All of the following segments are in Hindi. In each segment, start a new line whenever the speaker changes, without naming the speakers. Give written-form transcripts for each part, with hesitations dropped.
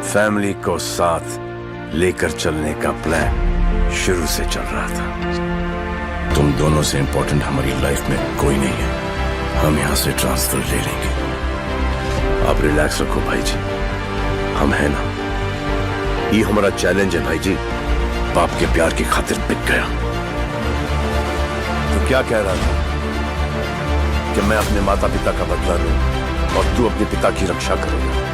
फैमिली को साथ लेकर चलने का प्लान शुरू से चल रहा था। तुम दोनों से इंपॉर्टेंट हमारी लाइफ में कोई नहीं है। हम यहां से ट्रांसफर ले लेंगे। आप रिलैक्स रखो भाई जी, हम हैं ना। ये हमारा चैलेंज है भाई जी। बाप के प्यार की खातिर बिक गया तो क्या कह रहा था कि मैं अपने माता पिता का बदला लूं और तू अपने पिता की रक्षा करेगा।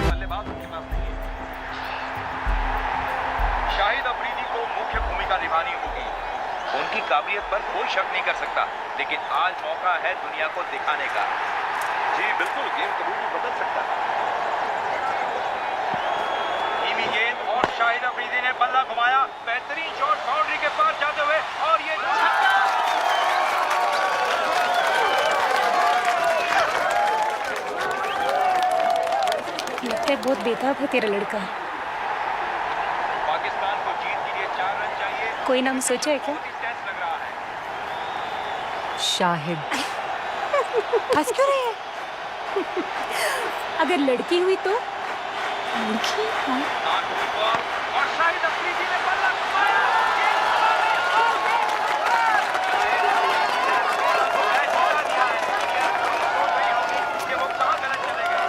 शाहिद अफरीदी को मुख्य भूमिका निभानी होगी। उनकी काबिलियत पर कोई शक नहीं कर सकता, लेकिन आज मौका है दुनिया को दिखाने का। जी बिल्कुल, गेम कभी भी बदल सकता है। धीमी गेंद और शाहिद अफरीदी ने बल्ला घुमाया। बेहतरीन शॉट बाउंड्री के पार जाते हुए, और ये
लगता है बहुत बेताब है तेरा लड़का।
पाकिस्तान को जीत के लिए 4 रन चाहिए।
कोई नाम सोचा है क्या?
टेंस लग रहा है।
शाहिद।
हंस क्यों रहे हैं? अगर लड़की हुई तो? लड़की? हाँ।
और शाहिद अफरीदी ने बल्ला घुमाया। कि वो कहां गलत चले गए।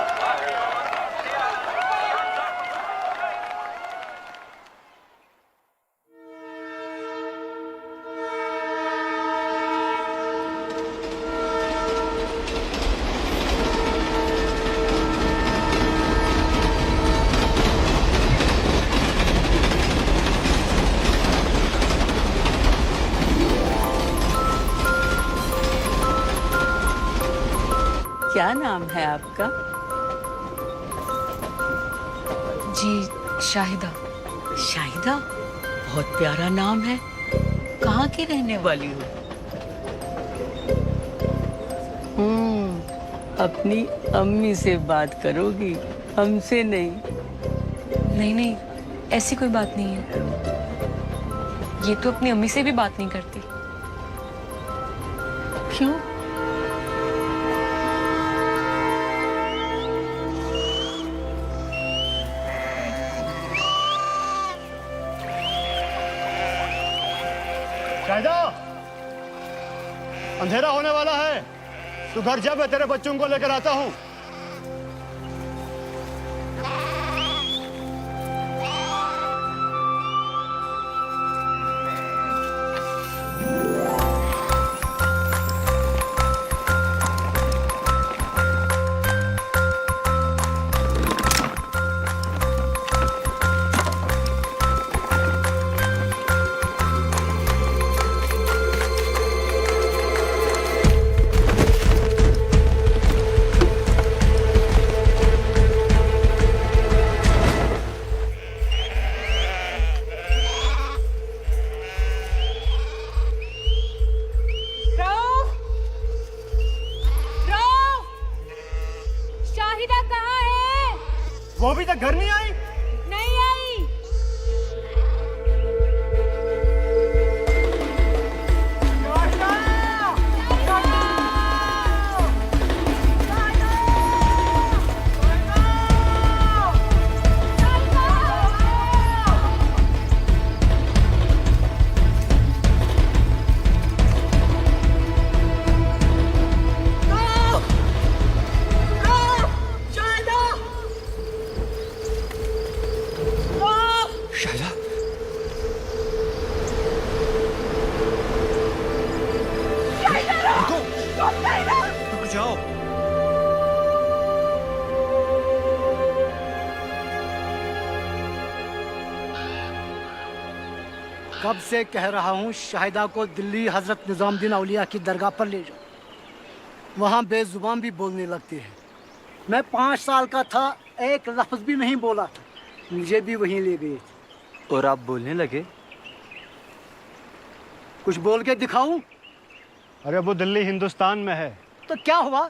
क्या नाम है आपका?
जी शाहिदा।
शाहिदा, बहुत प्यारा नाम है। कहाँ की रहने वाली हो? अपनी अम्मी से बात करोगी, हमसे नहीं।
नहीं नहीं, ऐसी कोई बात नहीं है। ये तो अपनी अम्मी से भी बात नहीं करती।
क्यों?
शाहिदा, अंधेरा होने वाला है। तू घर जा, मैं तेरे बच्चों को लेकर आता हूँ। वो अभी तक घर नहीं आई?
नहीं आई।
कब से कह रहा हूँ शाहिदा को दिल्ली हजरत निजामुद्दीन औलिया की दरगाह पर ले जाओ। वहाँ बेजुबान भी बोलने लगती है। मैं 5 साल का था, एक लफ्ज भी नहीं बोला था, मुझे भी वहीं ले गए।
और आप बोलने लगे?
कुछ बोल के दिखाऊं? अरे वो दिल्ली हिंदुस्तान में है। तो क्या हुआ?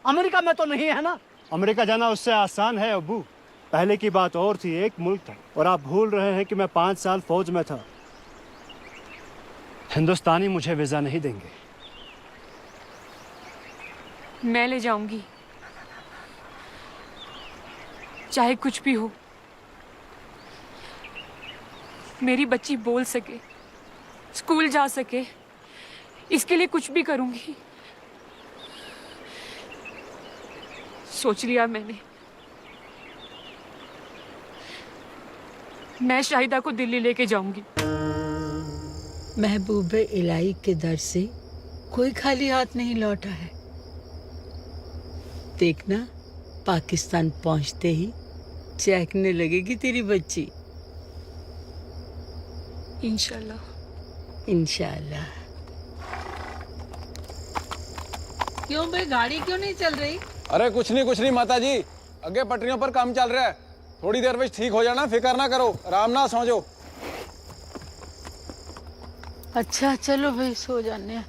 अमेरिका में तो नहीं है ना? अमेरिका जाना उससे आसान है अब्बू। पहले की बात और थी, एक मुल्क था। और आप भूल रहे हैं कि मैं 5 साल फौज में था। हिंदुस्तानी मुझे वीजा नहीं देंगे।
मैं ले जाऊंगी, चाहे कुछ भी हो। मेरी बच्ची बोल सके, स्कूल जा सके, इसके लिए कुछ भी करूंगी। सोच लिया मैंने, मैं शाहिदा को दिल्ली लेके जाऊंगी।
महबूब इलाही के दर से कोई खाली हाथ नहीं लौटा है। देखना, पाकिस्तान पहुंचते ही चहकने लगेगी तेरी बच्ची।
इंशाल्लाह।
इंशाल्लाह। क्यों भाई, गाड़ी क्यों नहीं चल रही?
अरे कुछ नहीं माता जी, अगे पटरियों पर काम चल रहा है, थोड़ी देर में ठीक हो जाना, फिक्र ना करो, आराम ना सो जाओ।
अच्छा चलो भाई, सो जाने हैं।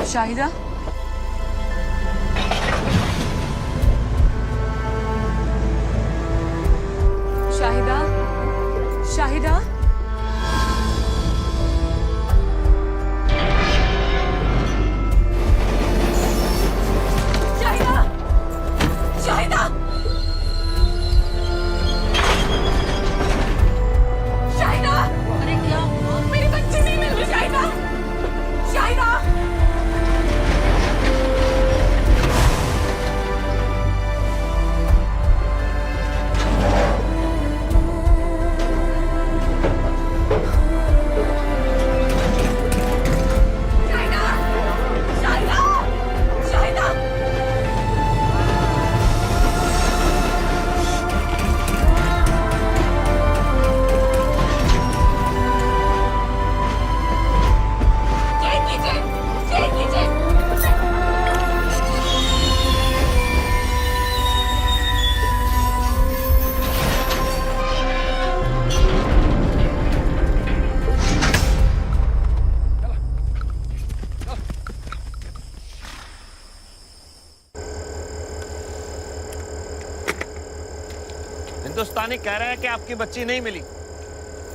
शाहिदा, शाहिदा, शाहिदा, शाहिदा, शाहिदा, शाहिदा, अरे क्या हुआ? मेरी बच्ची नहीं मिल रही। शाहिदा, शाहिदा,
मस्तानी कह रहे हैं कि आपकी बच्ची नहीं मिली,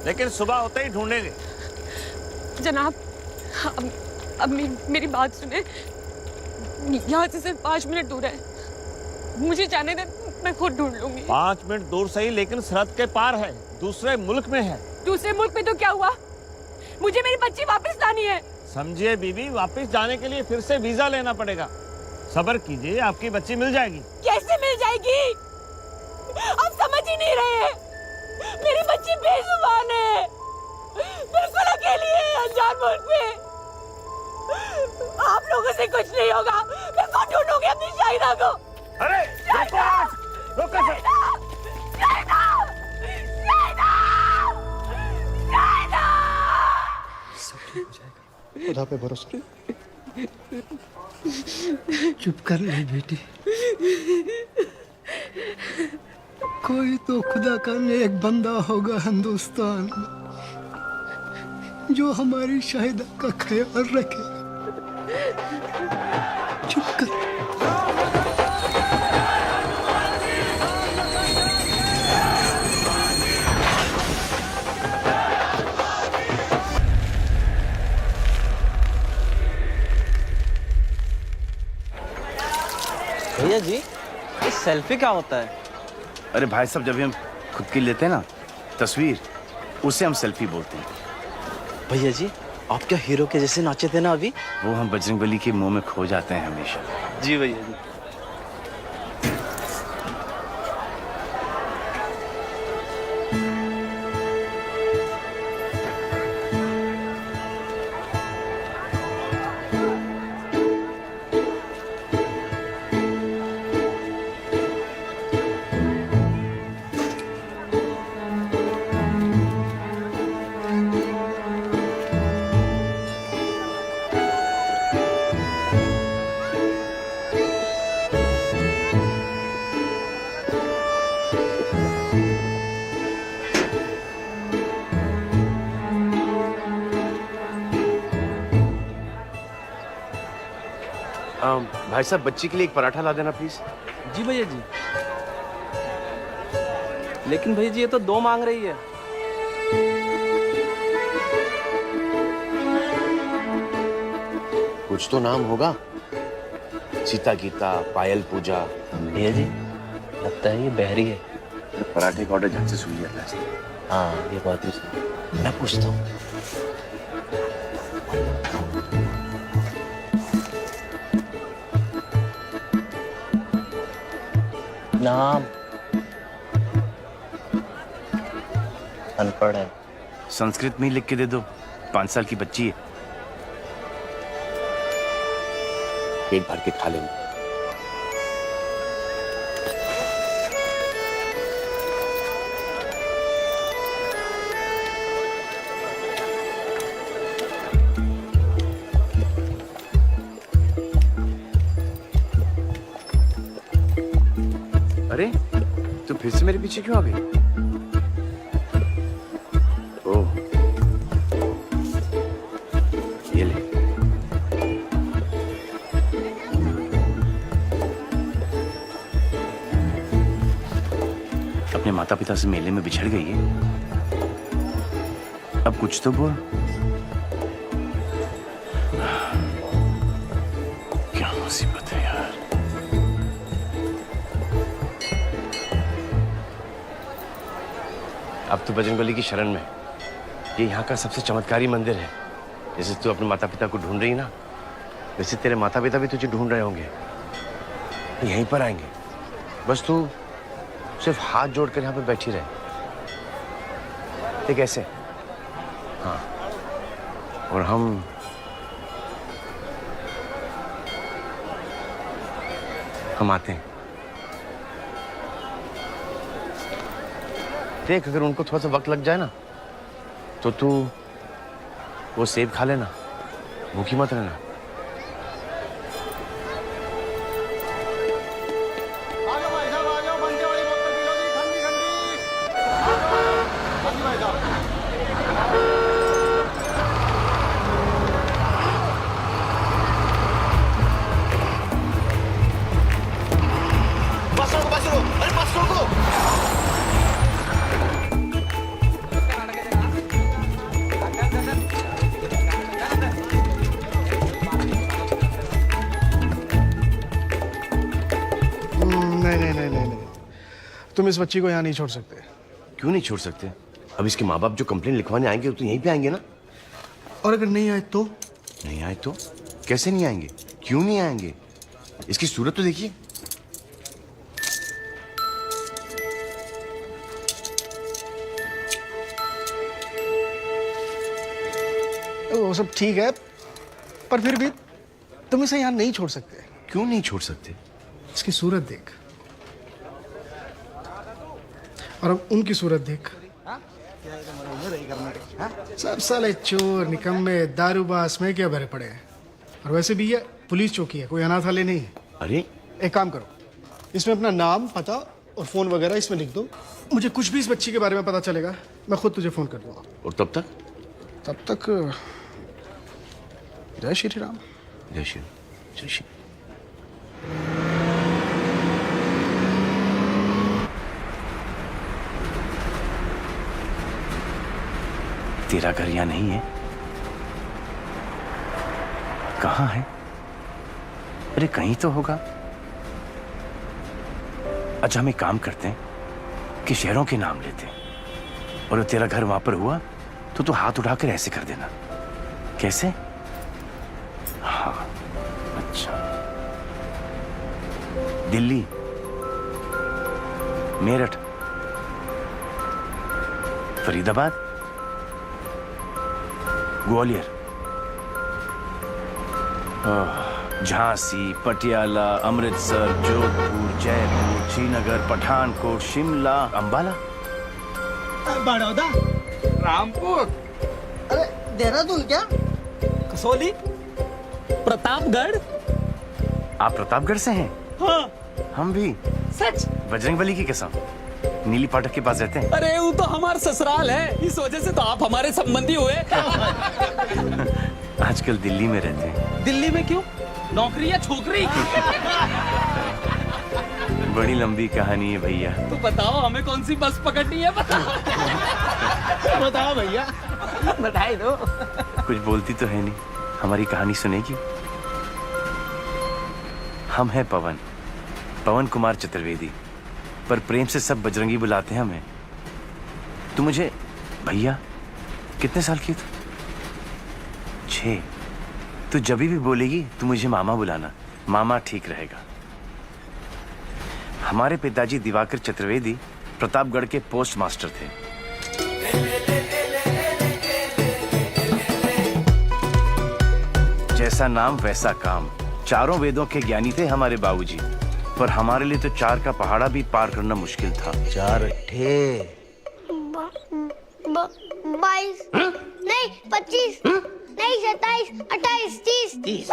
लेकिन सुबह होते ही ढूंढेंगे।
जनाब, अब मेरी बात सुने। यहाँ से सिर्फ 5 मिनट दूर है, मुझे जाने दे, मैं खुद ढूंढ लूंगी।
5 मिनट दूर सही, लेकिन सरहद के पार है, दूसरे मुल्क में है।
दूसरे मुल्क में तो क्या हुआ, मुझे मेरी बच्ची वापस लानी है।
समझिए बीबी, वापस जाने के लिए फिर से वीजा लेना पड़ेगा। सब्र कीजिए, आपकी बच्ची मिल जाएगी।
कैसे मिल जाएगी, आप समझ ही नहीं रहे हैं। मेरी बच्ची बेजुबान है, बिल्कुल अकेली है अनजान मुल्क में। आप लोगों से कुछ नहीं होगा, मैं खुद ढूंढूंगी अपनी शाहिदा को।
अरे रोको सर।
खुदा पे भरोसा। चुप कर ले बेटी, कोई तो खुदा का नेक बंदा होगा हिंदुस्तान में जो हमारी शाहिदा का ख्याल रखेगा। चुप कर।
भैया जी, ये सेल्फी क्या होता है?
अरे भाई साहब, जब हम खुद की लेते हैं ना तस्वीर, उसे हम सेल्फी बोलते हैं।
भैया जी, आप क्या हीरो के जैसे नाचे थे ना अभी?
वो हम बजरंगबली के मुंह में खो जाते हैं हमेशा।
जी भैया जी।
भाई साहब, बच्ची के लिए एक पराठा ला देना प्लीज।
जी भैया जी। लेकिन भैया जी, ये तो 2 मांग रही है।
कुछ तो नाम होगा, सीता गीता, पायल पूजा।
भैया जी, लगता है ये बहरी है।
पराठे का ऑर्डर झट से सुन लिया था।
हाँ, ये बात भी सही। मैं पूछता हूँ। नाम अनपढ़ है।
संस्कृत में ही लिख के दे दो, 5 साल की बच्ची है। पेट भर के खा लेंगे। अरे, तू फिर से मेरे पीछे क्यों आ गई? ओह, ये ले। अपने माता पिता से मेले में बिछड़ गई है, अब कुछ तो बोल। क्या मुसीबत है यार। अब तो बजरंगबली की शरण में। ये यहाँ का सबसे चमत्कारी मंदिर है। जैसे तू अपने माता पिता को ढूंढ रही ना, वैसे तेरे माता पिता भी तुझे ढूंढ रहे होंगे। यहीं पर आएंगे, बस तू सिर्फ हाथ जोड़कर यहाँ पे बैठी रहे। ठीक ऐसे? हाँ। और हम आते हैं। देख, अगर उनको थोड़ा सा वक्त लग जाए ना, तो तू वो सेब खा लेना, भूखी मत रहना।
तुम इस बच्ची को यहाँ नहीं छोड़ सकते।
क्यों नहीं छोड़ सकते? अब इसके माँ बाप जो कंप्लेंट लिखवाने आएंगे तो यहीं पे आएंगे ना।
और अगर नहीं आए तो?
नहीं आए तो? कैसे नहीं आएंगे? क्यों नहीं आएंगे? इसकी सूरत तो देखिए।
वो सब ठीक है, पर फिर भी तुम इसे यहाँ नहीं छोड़ सकते।
क्यों नहीं छोड़ सकते?
इसकी सूरत देख, और अब उनकी सूरत देख। सब साले चोर, निकम्मे, दारूबाज में क्या भरे पड़े हैं। और वैसे भी ये पुलिस चौकी है, कोई अनाथालय नहीं है।
अरे
एक काम करो, इसमें अपना नाम, पता और फोन वगैरह इसमें लिख दो। मुझे कुछ भी इस बच्ची के बारे में पता चलेगा, मैं खुद तुझे फोन कर दूंगा।
और तब तक?
तब तक जय श्री राम।
जय श्री, जय श्री। तेरा घर यहाँ नहीं है? कहाँ है? अरे कहीं तो होगा। अच्छा हम एक काम करते हैं कि शहरों के नाम लेते हैं, और तेरा घर वहां पर हुआ तो तू हाथ उठाकर ऐसे कर देना। कैसे? हाँ अच्छा। दिल्ली, मेरठ, फरीदाबाद, ग्वालियर, झांसी, पटियाला, अमृतसर, जोधपुर, जयपुर, श्रीनगर, पठानकोट, शिमला, अंबाला,
बड़ौदा,
रामपुर,
अरे देहरादून क्या?
कसौली, प्रतापगढ़।
आप प्रतापगढ़ से हैं?
हाँ।
हम भी।
सच?
बजरंगबली की कसम। नीली फाटक के पास रहते हैं।
अरे वो तो हमारा ससुराल है, इस वजह से तो आप हमारे संबंधी हुए।
आजकल दिल्ली में रहते हैं।
दिल्ली में क्यों? नौकरी या छोकरी?
बड़ी लंबी कहानी है भैया।
तो बताओ हमें कौन सी बस पकड़नी है?
बताओ भैया।
बधाई दो।
कुछ बोलती तो है नहीं, हमारी कहानी सुनेगी? हम हैं पवन, पवन कुमार चतुर्वेदी, पर प्रेम से सब बजरंगी बुलाते हैं हमें। तू मुझे भैया कितने साल की? 6। तू जब भी बोलेगी तू मुझे मामा बुलाना, मामा ठीक रहेगा। हमारे पिताजी दिवाकर चतुर्वेदी प्रतापगढ़ के पोस्ट मास्टर थे। जैसा नाम वैसा काम, चारों वेदों के ज्ञानी थे हमारे बाबूजी, पर हमारे लिए तो 4 का पहाड़ा भी पार करना मुश्किल था।
4 अट्ठे 22 नहीं 25 नहीं 27 28 30।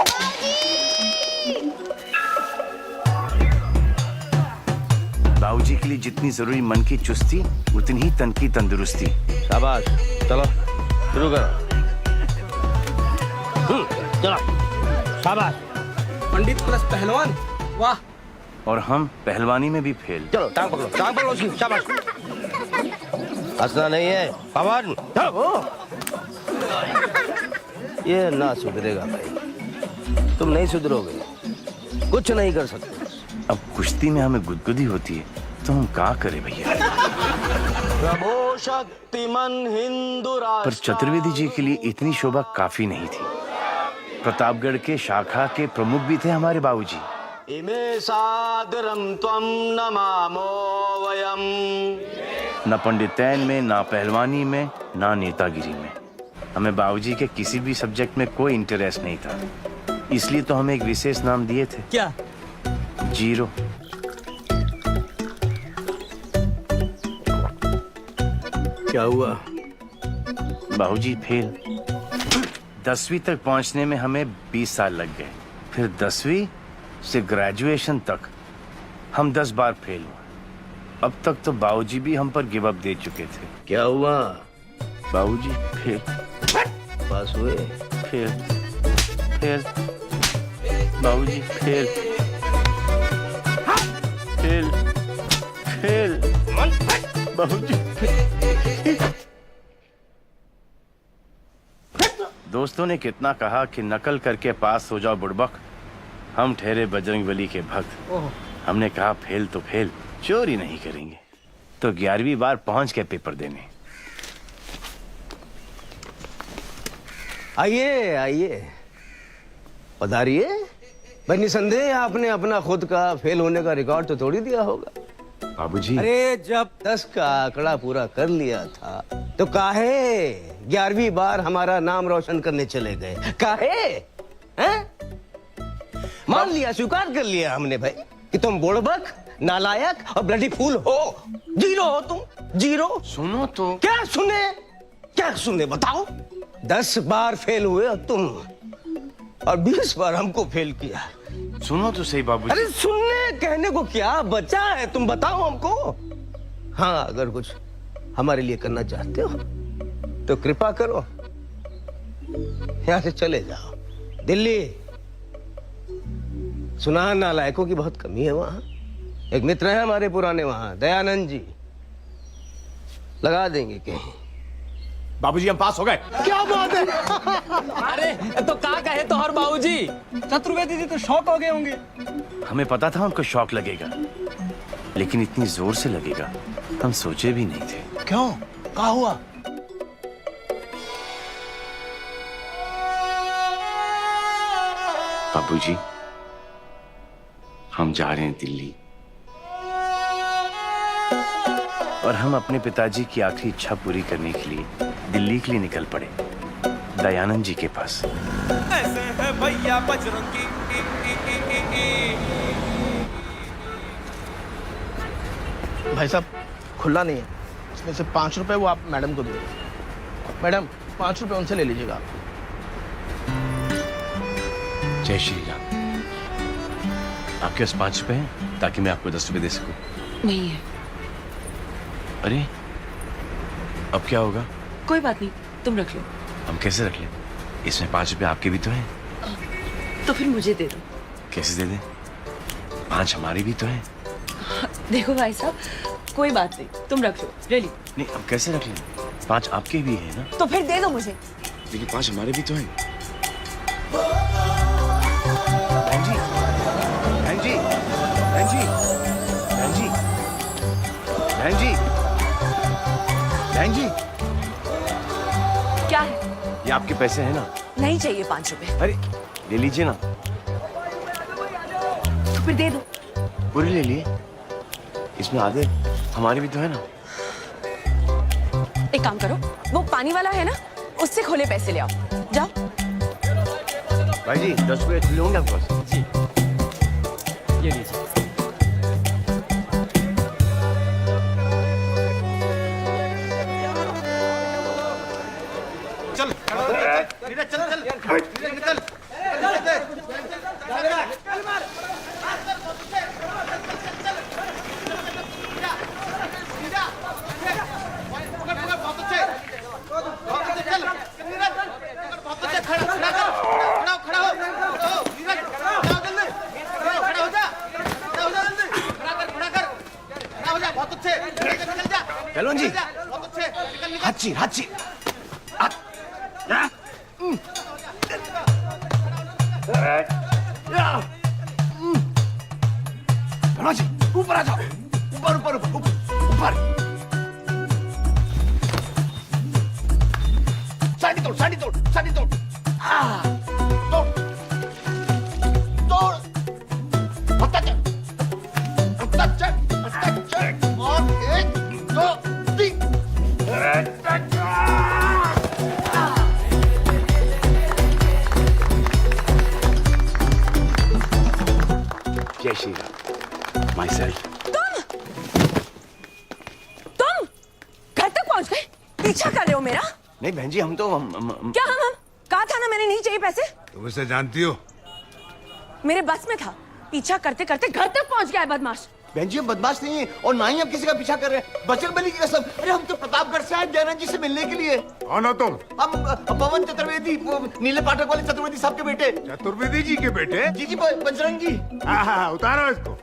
बाबूजी के लिए जितनी जरूरी मन की चुस्ती, उतनी ही तन की तंदुरुस्ती।
शाबाश, चलो शुरू करो। चलो शाबाश।
पंडित प्लस पहलवान, वाह।
और हम पहलवानी में भी फेल।
चलो टांग पकड़ो उसकी। शाबाश। हंसना नहीं है पवन। ये ना सुधरेगा भाई, तुम नहीं सुधरोगे, कुछ नहीं कर सकते।
अब कुश्ती में हमें गुदगुदी होती है तो हम क्या करें भैया?
प्रभो शक्तिमान हिंदू राष्ट्र।
पर चतुर्वेदी जी के लिए इतनी शोभा काफी नहीं थी। प्रतापगढ़ के शाखा के प्रमुख भी थे हमारे बाबूजी।
इमे सादरम त्वं नमामो वयम।
न पंडितैन में, ना पहलवानी में, ना नेतागिरी में। हमें बाबूजी के किसी भी सब्जेक्ट में कोई इंटरेस्ट नहीं था, इसलिए तो हमें एक विशेष नाम दिए थे।
क्या?
जीरो।
क्या हुआ?
बाबूजी फेल। 10वीं तक पहुंचने में हमें 20 साल लग गए, फिर 10वीं से ग्रेजुएशन तक हम 10 बार फेल हुए। अब तक तो बाबूजी भी हम पर गिव अप दे चुके थे।
क्या हुआ?
बाबूजी फेल।
पास हुए?
Fail fail. बाबूजी फेल फेल फेल। बाबूजी दोस्तों ने कितना कहा कि नकल करके पास हो जाओ बुड़बक, हम ठहरे बजरंगबली के भक्त। हमने कहा फेल तो फेल, चोरी नहीं करेंगे। तो 11वीं बार पहुंच के पेपर देने।
आइए आइए, पधारिए। भाई निसंदेह आपने अपना खुद का फेल होने का रिकॉर्ड तो तोड़ ही दिया होगा।
बाबूजी,
अरे जब 10 का आंकड़ा पूरा कर लिया था तो काहे 11वीं बार हमारा नाम रोशन करने चले गए? काहे? हैं? मान लिया, स्वीकार कर लिया हमने भाई कि तुम बुड़बक, नालायक और ब्लडी फूल हो। जीरो हो तुम, जीरो।
सुनो तो।
क्या सुने? क्या सुने बताओ? 10 बार फेल हुए और तुम, और 20 बार हमको फेल किया।
सुनो तो सही बाबूजी।
अरे सुनने कहने को क्या बचा है, तुम बताओ हमको। हाँ, अगर कुछ हमारे लिए करना चाहते हो तो कृपा करो, यहां से चले जाओ दिल्ली। सुना नालायकों की बहुत कमी है वहां। एक मित्र है हमारे पुराने वहां, दयानंद जी, लगा देंगे कहीं।
बाबूजी हम पास हो गए।
क्या बात है?
अरे तो का कहे तो हर बाबूजी।
चतुर्वेदी जी तो शौक हो गए होंगे।
हमें पता था उनको शौक लगेगा, लेकिन इतनी जोर से लगेगा हम सोचे भी नहीं थे।
क्यों? क्या हुआ?
बाबूजी, हम जा रहे हैं दिल्ली, और हम अपने पिताजी की आखिरी इच्छा पूरी करने के लिए दिल्ली के लिए निकल पड़े, दयानंद जी के पास।
ऐसे है भैया बजरंगी।
भाई साहब खुला नहीं है, इसमें से 5 रुपए वो आप मैडम को दे। मैडम 5 रुपए उनसे ले लीजिएगा।
जय श्री राम। आपके पास 5 रुपए हैं ताकि मैं आपको 10 रुपए दे सकूं?
नहीं है।
अरे अब क्या होगा?
कोई बात नहीं, तुम रख लो।
हम कैसे रख लें? इसमें 5 रुपए आपके भी तो हैं।
तो फिर मुझे दे दो।
कैसे दे दें? 5 हमारे भी तो हैं।
देखो भाई साहब, कोई बात नहीं, तुम रख लो। ले ली।
नहीं, हम कैसे रख लें? 5 आपके भी है ना?
तो फिर दे दो मुझे।
लेकिन 5 हमारे भी तो हैं। बहन जी, बहन जी, बहन जी, बहन जी, बहन जी, बहन जी,
क्या है?
ये आपके पैसे हैं ना?
नहीं चाहिए 5 रुपए।
अरे ले लीजिए ना।
तो फिर दे दो।
पूरे ले लिए, इसमें आधे हमारे भी तो है ना?
एक काम करो, वो पानी वाला है ना, उससे खोले पैसे ले आओ। जाओ।
भाई जी 10 रुपए लूंगा आपके पास।
जी ये लीजिए।
चल चल चल चल।
चलो जी, हाची हाची। जी ऊपर आ जाओ, ऊपर ऊपर ऊपर ऊपर। साड़ी तोड़, साड़ी तोड़, साड़ी तोड़। तोड़ तोड़। हत्ता चल, हत्ता चल, हत्ता चल। और 1 2 3। जय श्री राम। Myself.
तुम घर तक पहुंच गए? पीछा कर रहे हो मेरा?
नहीं बहन जी, हम तो
क्या हम कहा था ना, मैंने नहीं चाहिए पैसे।
तुम इसे जानती हो?
मेरे बस में था, पीछा करते करते घर तक पहुंच गया है बदमाश।
बहन जी हम बदमाश नहीं है, और ना ही हम किसी का पीछा कर रहे हैं। बजरंगबली की कसम, अरे हम तो प्रतापगढ़ से आए दयानंद जी से मिलने के लिए।
कौन हो तुम?
हम पवन चतुर्वेदी, नीले पाठक वाले चतुर्वेदी साहब के बेटे।
चतुर्वेदी जी के बेटे?
जी जी, बजरंगी।
हाँ, उतारो इसको।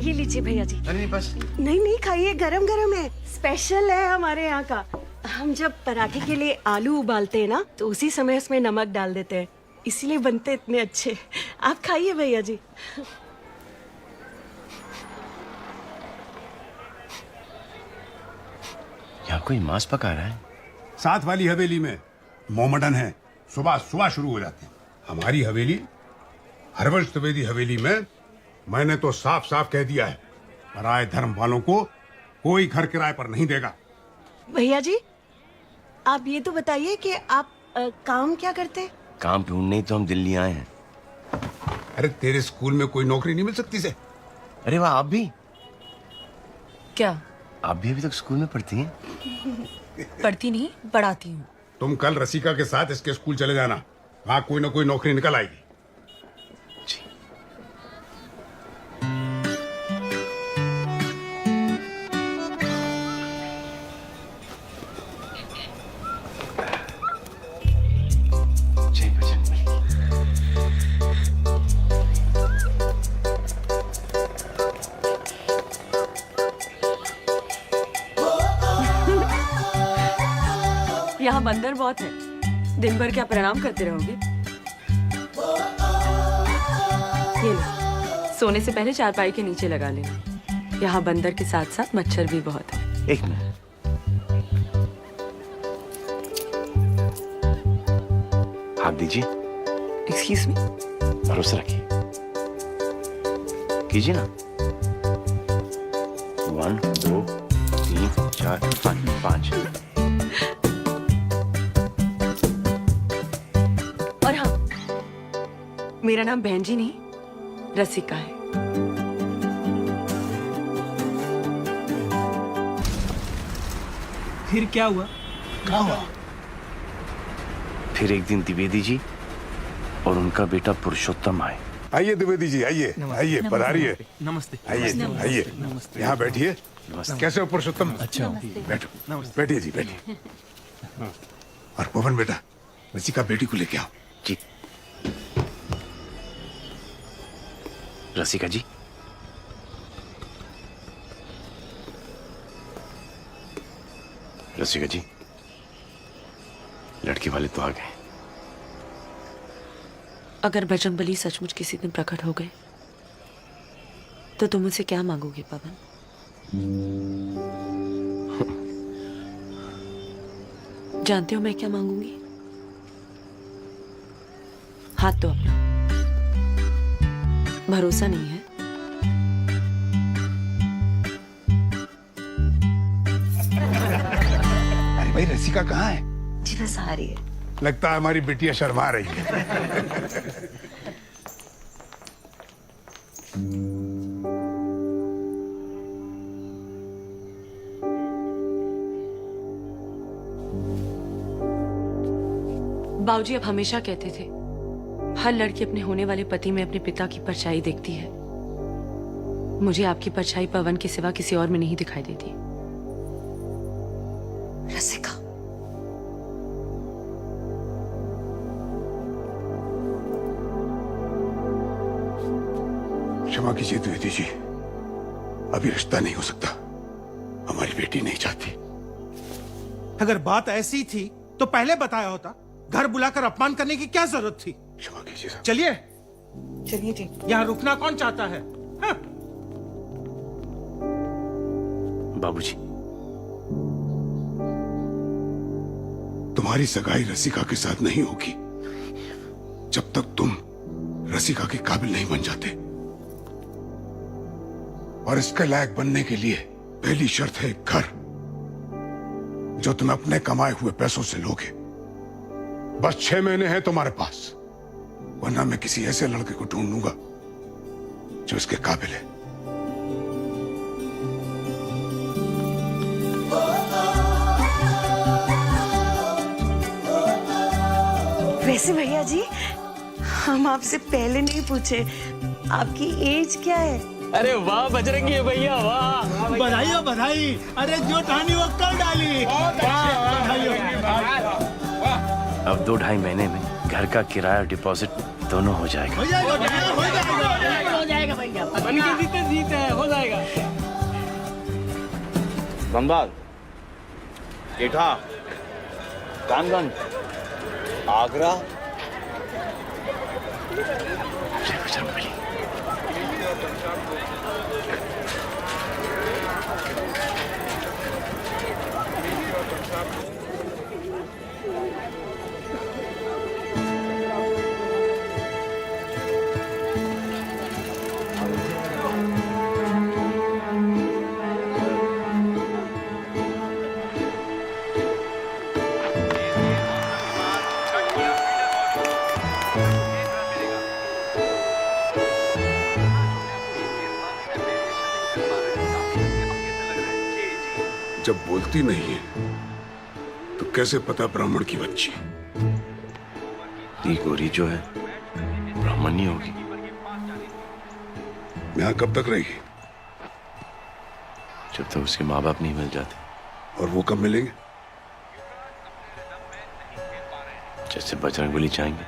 ये लीजिए भैया जी।
अरे बस।
नहीं नहीं खाइए, गरम गरम है, स्पेशल है हमारे यहाँ का। हम जब पराठे के लिए आलू उबालते हैं ना, तो उसी समय उसमें नमक डाल देते हैं, इसीलिए बनते इतने अच्छे। आप खाइए भैया जी।
यहाँ कोई मांस पका रहा है।
साथ वाली हवेली में मोमडन है, सुबह सुबह शुरू हो जाते हैं। हमारी हवेली हरवंश द्विवेदी हवेली में मैंने तो साफ साफ कह दिया है, पराये धर्म वालों को कोई घर किराए पर नहीं देगा।
भैया जी, आप ये तो बताइए कि आप काम क्या करते हैं?
काम ढूंढने ही तो हम दिल्ली आए हैं।
अरे तेरे स्कूल में कोई नौकरी नहीं मिल सकती से?
अरे वाह, आप भी?
क्या?
आप भी अभी तक स्कूल में पढ़ती हैं?
पढ़ती नहीं, पढ़ाती हूँ।
तुम कल रसिका के साथ इसके स्कूल चले जाना, वहां कोई ना कोई नौकरी निकल आएगी।
यहाँ बंदर बहुत है, दिन भर क्या प्रणाम करते रहोगे? ये लो, सोने से पहले चारपाई के नीचे लगा लेना। यहाँ बंदर के साथ साथ मच्छर भी बहुत है।
एक मिनट, हाथ दीजिए।
Excuse me.
भरोसा रखिए, कीजिए ना। 1 2 3 4 5।
और हाँ, मेरा नाम बहन जी नहीं, रसिका है।
फिर क्या हुआ?
फिर एक दिन द्विवेदी जी और उनका बेटा पुरुषोत्तम आए।
आइए द्विवेदी जी, आइए आइए, पधारिए।
नमस्ते।
आइए आइए, यहाँ बैठिए। कैसे हो पुरुषोत्तम?
अच्छा,
बैठो, बैठिए जी, बैठिए। और पवन बेटा, रसिका बेटी को लेके आओ।
जी। रसिका जी, रसिका जी, लड़के वाले तो आ गए।
अगर बजरंगबली सचमुच किसी दिन प्रकट हो गए तो तुम मुझसे क्या मांगोगे पवन? जानते हो मैं क्या मांगूंगी? हाथ तो अपना। भरोसा नहीं है?
अरे भाई, रसिका कहाँ है?
जी बस आ रही है।
लगता है हमारी बेटियां शर्मा रही है।
बाबूजी अब हमेशा कहते थे, हर लड़की अपने होने वाले पति में अपने पिता की परछाई देखती है। मुझे आपकी परछाई पवन के सिवा किसी और में नहीं दिखाई देती।
रसिका,
क्षमा कीजिए द्विवेदी जी, अभी रिश्ता नहीं हो सकता। हमारी बेटी नहीं चाहती।
अगर बात ऐसी थी तो पहले बताया होता। घर बुलाकर अपमान करने की क्या जरूरत थी?
क्षमा कीजिए साहब।
चलिए
चलिए जी।
यहाँ रुकना कौन चाहता है? हाँ?
बाबूजी,
तुम्हारी सगाई रसिका के साथ नहीं होगी जब तक तुम रसिका के काबिल नहीं बन जाते। और इसके लायक बनने के लिए पहली शर्त है एक घर, जो तुम अपने कमाए हुए पैसों से लोगे। बस 6 महीने हैं तुम्हारे पास, वरना मैं किसी ऐसे लड़के को ढूंढ लूंगा जो इसके काबिल है।
वैसे भैया जी, हम आपसे पहले नहीं पूछे, आपकी एज क्या है?
अरे वाह बजरंगी भैया, वाह!
बधाई हो बधाई। अरे जो ठानी वो कर डाली।
अब 2-2.5 महीने में घर का किराया और डिपॉजिट दोनों हो जाएगा।
हो जाएगा भैया।
जीते हैं, हो जाएगा।
धनबाद, एटा, कानगंज, आगरा।
जय बजरंगबली।
जब बोलती नहीं है तो कैसे पता ब्राह्मण की बच्ची?
दी गोरी जो है ब्राह्मण नहीं होगी।
यहाँ कब तक रहेगी?
जब तक उसके माँ बाप नहीं मिल जाते।
और वो कब मिलेंगे?
जैसे बजरंगबली चाहेंगे।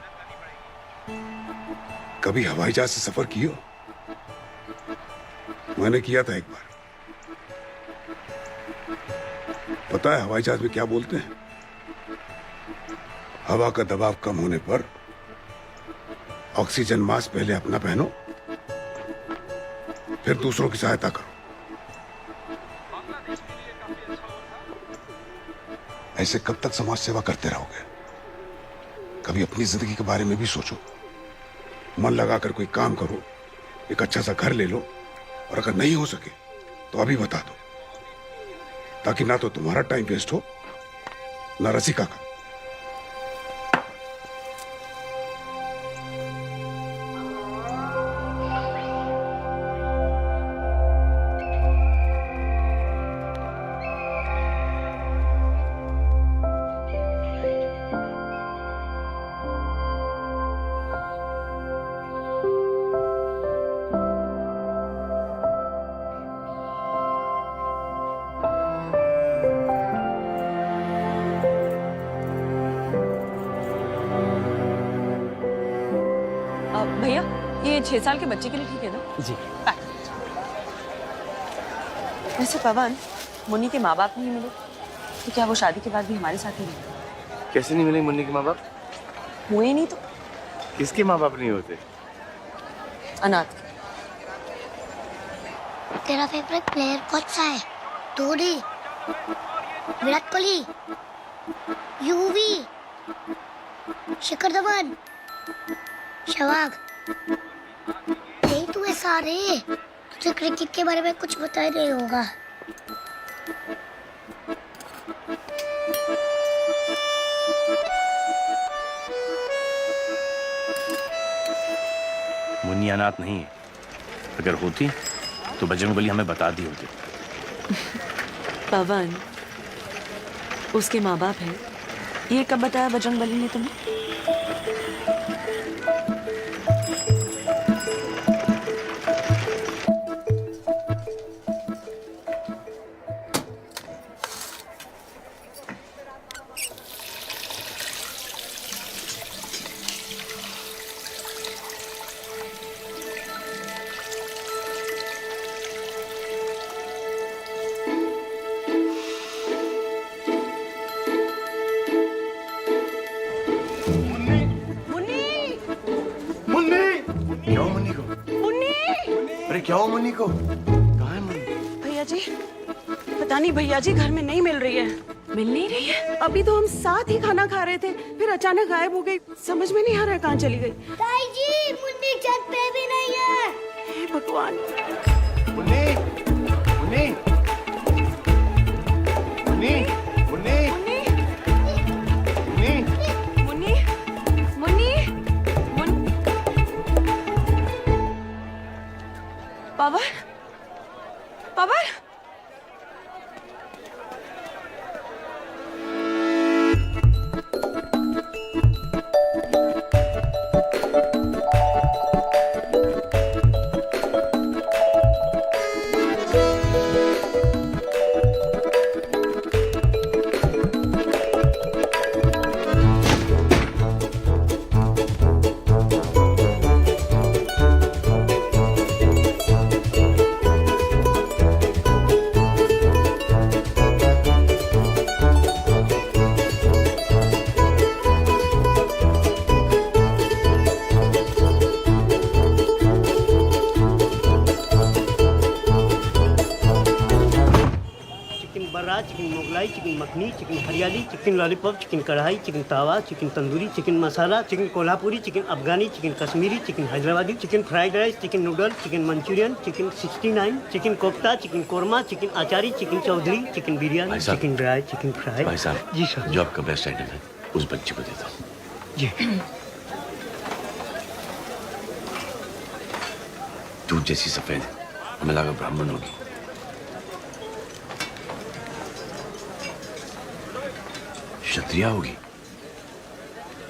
कभी हवाई जहाज से सफर किए हो? मैंने किया था एक बार। पता है हवाई जहाज में क्या बोलते हैं? हवा का दबाव कम होने पर ऑक्सीजन मास्क पहले अपना पहनो, फिर दूसरों की सहायता करो। ऐसे कब तक समाज सेवा करते रहोगे? कभी अपनी जिंदगी के बारे में भी सोचो। मन लगाकर कोई काम करो, एक अच्छा सा घर ले लो, और अगर नहीं हो सके तो अभी बता दो, ताकि ना तो तुम्हारा टाइम वेस्ट हो ना रसिका का।
भैया ये 6 साल के बच्चे के लिए ठीक है ना?
जी।
वैसे पवन, मुन्नी के माँ बाप नहीं मिले तो क्या वो शादी के बाद भी हमारे साथ ही रहेंगे?
कैसे नहीं मिलेंगे मुन्नी के माँ बाप?
हुए नहीं तो
किसके माँ बाप नहीं होते?
अनाथ।
तेरा फेवरेट प्लेयर कौन सा है? धोनी, विराट कोहली, युवी, शिखर धवन, सहवाग, यही तो है सारे। तुझे क्रिकेट के बारे में कुछ पता ही नहीं होगा।
मुन्नी अनाथ नहीं है। अगर होती तो बजरंगबली हमें बता दी होती।
पवन, उसके माँ बाप है, ये कब बताया बजरंगबली ने तुम्हें?
क्या हो मुन्नी को? अरे क्या हो मुन्नी को? कहाँ है मुन्नी?
भैया जी, पता नहीं भैया जी घर में नहीं मिल रही है।
मिल नहीं रही है?
अभी तो हम साथ ही खाना खा रहे थे, फिर अचानक गायब हो गई। समझ में नहीं आ रहा है कहाँ चली गई।
ताई जी, मुन्नी छत पे भी नहीं है।
हे भगवान।
Munni, Munni, Munni, Munni, Munni,
Munni, Pawan, Pawan,
chicken lollipop, chicken kadai, chicken tawa, chicken tandoori, chicken masala, chicken Kolhapuri, chicken Afghani, chicken Kashmiri, chicken Hyderabadi, chicken fried rice, chicken noodle, chicken Manchurian, chicken 69, chicken kofta, chicken korma, chicken achari, chicken Chaudhary, chicken biryani, chicken dry, chicken fry.
भाई साहब
जी सर।
जो आपका बेस्ट आइटम है उस बच्चे को देता हूँ।
जी।
दूध जैसी सफेद हमें लगा ब्राह्मण होगी। क्षत्रिया होगी,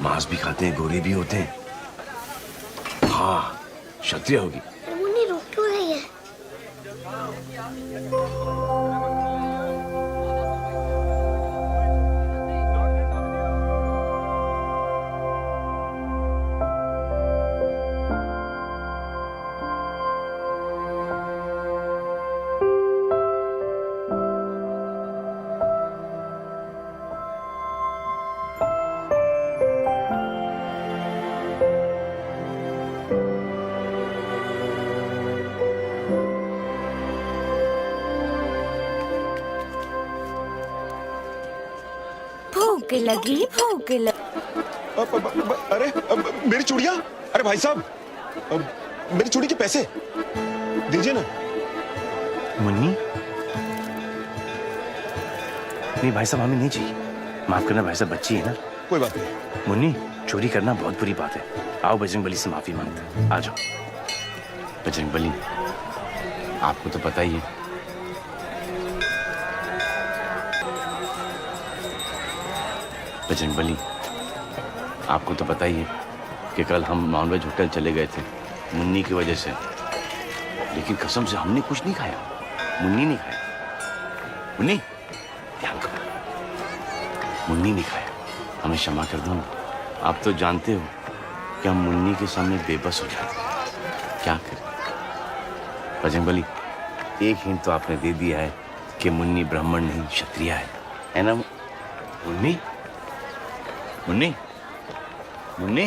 मांस भी खाते हैं, गोरे भी होते हैं। हाँ क्षत्रिय होगी।
मुन्नी रुक क्यों रही है?
भूख लगी, भूख लगी।
अरे मेरी चूड़ियां! अरे भाई साहब, मेरी चूड़ी के पैसे दीजिए ना।
मुन्नी नहीं भाई साहब, हमें नहीं चाहिए। माफ करना भाई साहब, बच्ची है ना।
कोई बात नहीं।
मुन्नी चोरी करना बहुत बुरी बात है। आओ बजरंगबली से माफी मांगते। आ जाओ। बजरंगबली आपको तो पता ही है बजरंगबली आपको तो पता ही है कि कल हम नॉनवेज होटल चले गए थे मुन्नी की वजह से, लेकिन कसम से हमने कुछ नहीं खाया, मुन्नी नहीं खाया। मुन्नी ध्यान करो, मुन्नी नहीं खाया। हमें क्षमा कर दो ना। आप तो जानते हो कि हम मुन्नी के सामने बेबस हो जाते हैं, क्या करें। बजरंगबली एक हिंट तो आपने दे दिया है कि मुन्नी ब्राह्मण नहीं क्षत्रिय है ना मुन्नी? मुन्नी मुन्नी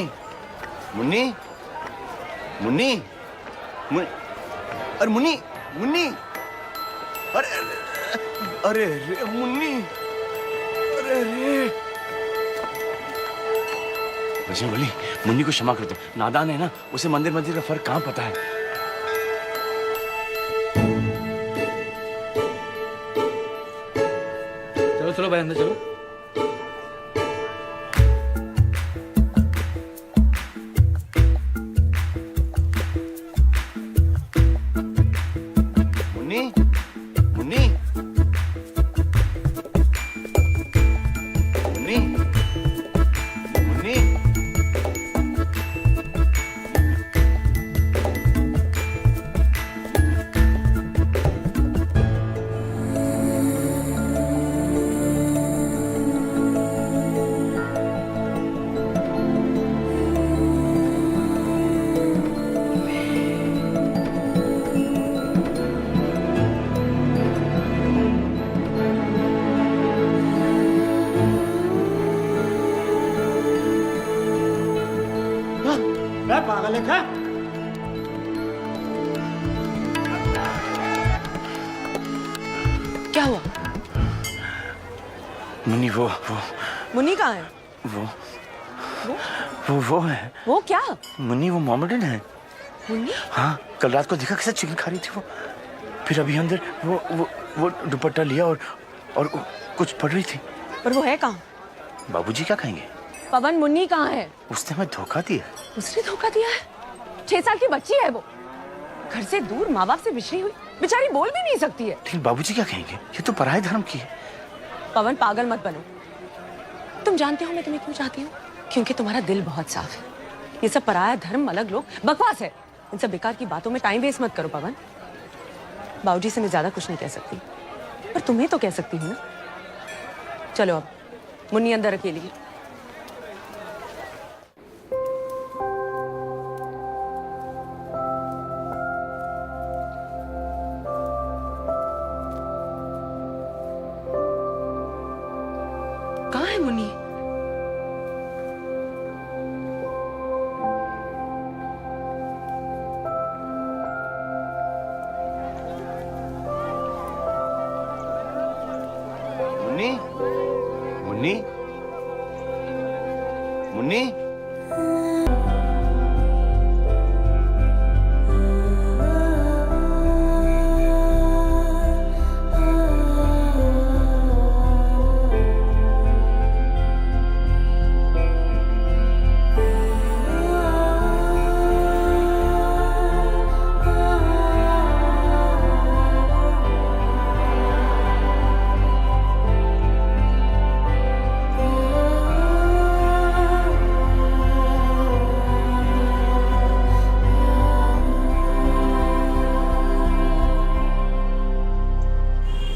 मुन्नी मुन्नी अरे मुन्नी मुन्नी अरे अरे रे मुन्नी अरे रे। बजरंगबली मुन्नी को क्षमा कर दो, नादान है ना, उसे मंदिर मंदिर का फर्क कहाँ पता है।
चलो चलो भाई अंदर चलो।
मुन्नी मुन्नी मुन्नी मुन्नी
पागल है क्या?
क्या हुआ?
मुन्नी वो
मुन्नी कहाँ है?
वो है।
वो क्या?
मुन्नी वो मोहम्मदन है।
मुन्नी?
हाँ कल रात को देखा कैसे चिकन खा रही थी वो, फिर अभी अंदर वो दुपट्टा लिया और कुछ पढ़ रही थी।
पर वो है कहाँ?
बाबूजी क्या कहेंगे?
पवन मुन्नी कहाँ है?
उसने हमें धोखा दिया।
उसने धोखा दिया है? 6 साल की बच्ची है वो, घर से दूर, माँ बाप से बिछड़ी हुई, बेचारी बोल भी नहीं सकती है।
लेकिन बाबूजी क्या कहेंगे? ये तो पराये धर्म की है।
पवन पागल मत बनो। तुम जानते हो मैं तुम्हें क्यों चाहती हूँ? क्योंकि तुम्हारा दिल बहुत साफ है। ये सब पराया धर्म, अलग लोग, बकवास है। इन सब बेकार की बातों में टाइम वेस्ट मत करो पवन। बाबूजी से मैं ज्यादा कुछ नहीं कह सकती, पर तुम्हें तो कह सकती हूँ ना। चलो अब मुन्नी अंदर अकेली है। कहाँ है मुन्नी?
मुन्नी मुन्नी मुन्नी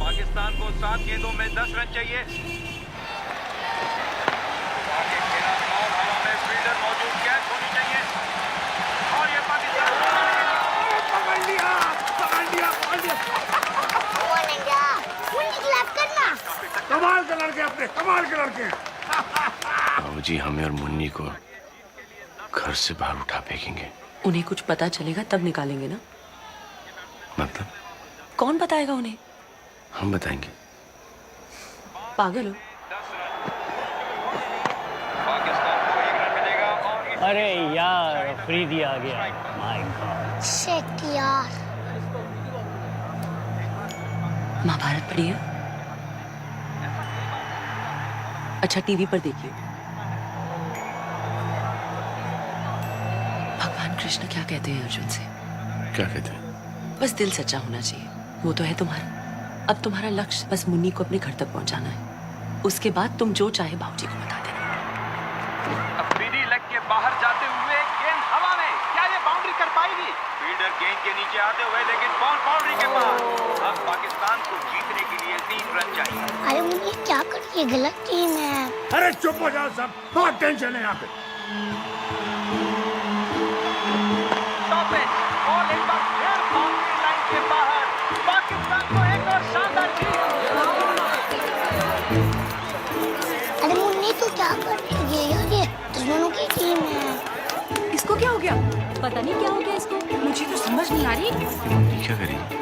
पाकिस्तान को 7 गेंदों में 10 रन चाहिए। आगे खेला बॉल हवा में, फील्डर मौजूद, कैच होनी चाहिए और ये पाकिस्तान पकड़ लिया।
कमाल के लड़के अपने, कमाल के लड़के।
बाबूजी हमें और मुन्नी को घर से बाहर उठा फेंकेंगे।
उन्हें कुछ पता चलेगा तब निकालेंगे ना।
मतलब
कौन बताएगा उन्हें?
हम बताएंगे।
पागल हो?
पाकिस्तान को 1 रन मिलेगा और
अरे यार अफरीदी आ गया। My God.
शिट यार।
महाभारत पढ़ी है? अच्छा टीवी पर देखिए। भगवान कृष्ण क्या कहते हैं अर्जुन से?
क्या कहते हैं?
बस दिल सच्चा होना चाहिए, वो तो है तुम्हारा। अब तुम्हारा लक्ष्य बस मुन्नी को अपने घर तक पहुंचाना है। उसके बाद तुम जो चाहे बाबूजी को बता देना।
अफरीदी लेग के बाहर जाते हुए गेंद हवा में, क्या ये बाउंड्री कर पाएगी? फील्डर गेंद के नीचे आते हुए, लेकिन बॉल बाउंड्री के पार। अब पाकिस्तान को जीतने के लिए 3 रन चाहिए।
अरे मुझे क्या कर, ये गलत टीम है।
अरे चुप हो जाओ सब, बहुत टेंशन है यहाँ पे।
टॉप एज, बॉल एक बार फिर बाउंड्री लाइन के बाहर। पाकिस्तान को एक और शानदार जीत।
अरे मुन्नी तो क्या कर रही है यार, ये दुश्मनों की टीम है।
इसको क्या हो गया? पता नहीं क्या हो गया इसको, मुझे तो समझ नहीं आ रही।
क्या करेंगे?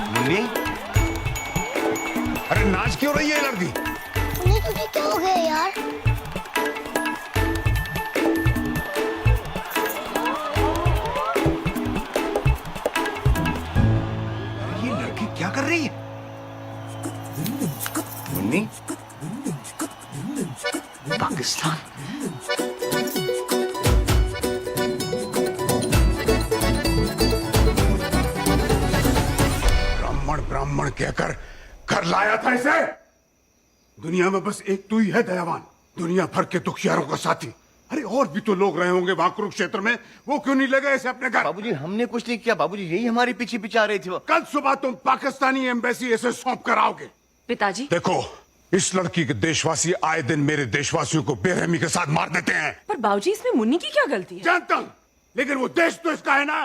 मुन्नी
अरे नाच क्यों रही है लड़की?
मुन्नी तुझे क्या हो गया यार?
ये लड़की क्या कर रही है?
मुन्नी
पाकिस्तान।
ब्राह्मण ब्राह्मण कहकर घर लाया था इसे। दुनिया में बस एक तू ही है दयावान, दुनिया भर के दुखियारों का साथी। अरे और भी तो लोग रहे होंगे वहां कुरुक्षेत्र में, वो क्यों नहीं ले गए इसे अपने घर?
बाबूजी हमने कुछ नहीं किया। बाबूजी यही हमारे पीछे पीछे आ रही थी वो।
कल सुबह तुम पाकिस्तानी एम्बेसी इसे सौंप कर आओगे।
पिताजी
देखो इस लड़की के देशवासी आए दिन मेरे देशवासियों को बेरहमी के साथ मार देते हैं।
पर बाबूजी इसमें मुन्नी की क्या गलती है?
जानता हूं, लेकिन वो देश तो इसका है ना।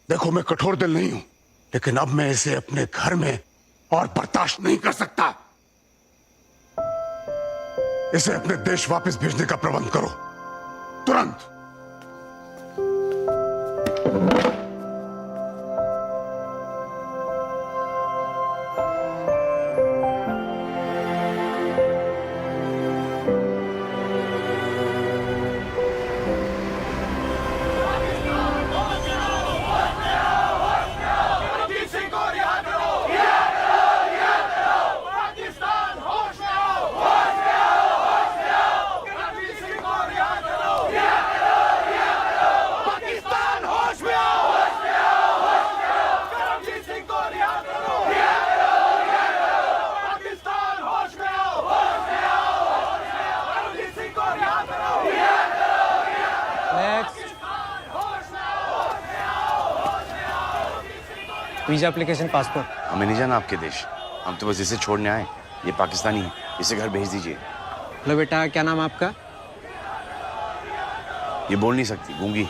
देखो मैं कठोर दिल नहीं हूं, लेकिन अब मैं इसे अपने घर में और बर्दाश्त नहीं कर सकता। इसे अपने देश वापस भेजने का प्रबंध करो तुरंत।
Visa application passport.
हमें नहीं जाना आपके देश, हम तो बस इसे छोड़ने आए। ये पाकिस्तानी है, इसे घर भेज दीजिए।
हेलो बेटा, क्या नाम है आपका?
ये बोल नहीं सकती, गूंगी।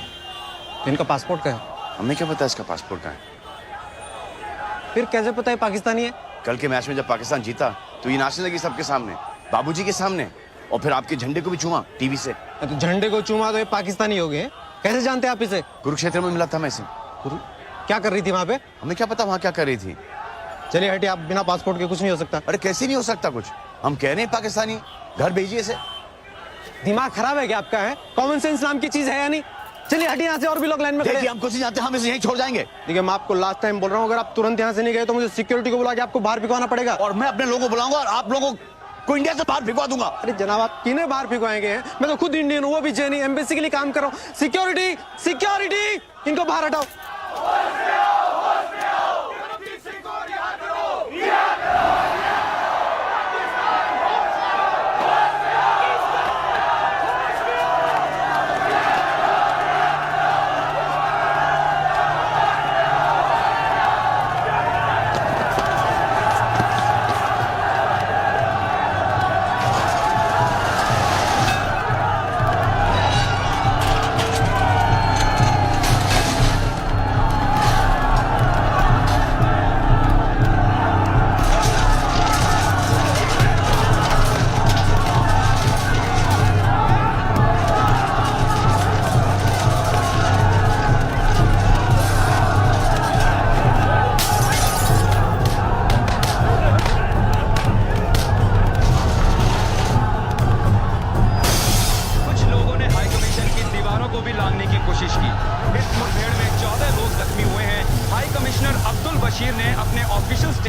इनका पासपोर्ट का है?
हमें क्या पता इसका पासपोर्ट कहाँ है?
फिर कैसे पता है पाकिस्तानी है?
कल के मैच में जब पाकिस्तान जीता तो ये नाचने लगी सबके सामने, बाबूजी के सामने, और फिर आपके झंडे को भी चूमा टीवी से।
तो झंडे को चूमा तो ये पाकिस्तानी हो गए। कैसे जानते हैं आप इसे?
कुरुक्षेत्र में मिला था मैं इसे।
क्या कर रही थी वहां पे?
हमें क्या पता वहां क्या कर रही थी।
चलिए हटिए, आप बिना पासपोर्ट के कुछ नहीं हो सकता।
अरे कैसे नहीं हो सकता कुछ? हम कह रहे हैं पाकिस्तानी, घर भेजिए इसे।
दिमाग खराब है क्या आपका? है कॉमन सेंस नाम की चीज है या नहीं? चलिए हटिए यहाँ से, और भी लोग लाइन में खड़े हैं।
हम कुछ नहीं जानते, हम इसे यहीं छोड़ जाएंगे।
देखिए मैं आपको लास्ट टाइम बोल रहा हूँ, अगर आप तुरंत यहाँ से नहीं गए तो मुझे सिक्योरिटी को बुला के आपको बाहर भिजवाना पड़ेगा।
और मैं अपने लोगों को बुलाऊंगा और आप लोगों को इंडिया से बाहर भिजवा दूंगा।
अरे जनाब, आप किन्हें बाहर भिजवाएंगे हैं? मैं तो खुद इंडियन हूँ, वो भी जेनी एम्बेसी के लिए काम कर रहा हूँ। सिक्योरिटी, सिक्योरिटी, इनको बाहर हटाओ।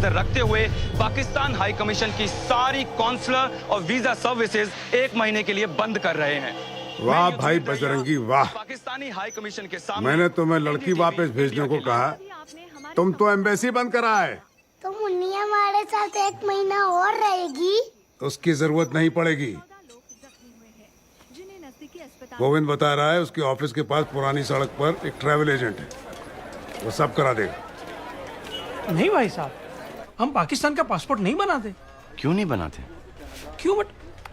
रखते हुए पाकिस्तान हाई कमीशन की सारी कॉन्सुलर और वीजा सर्विसेज 1 महीने के लिए बंद कर रहे हैं।
वाह भाई बजरंगी वाह।
पाकिस्तानी हाई कमीशन के सामने
मैंने तुम्हें लड़की वापस भेजने को कहा, तुम तो एम्बेसी बंद करा है।
तो मुन्नी हमारे साथ 1 महीना और रहेगी?
उसकी जरूरत नहीं पड़ेगी। गोविंद बता रहा है उसके ऑफिस के पास पुरानी सड़क पर एक ट्रैवल एजेंट है, वो सब करा देगा।
नहीं भाई साहब, हम पाकिस्तान का पासपोर्ट नहीं बनाते।
क्यों नहीं बनाते?
क्यों बट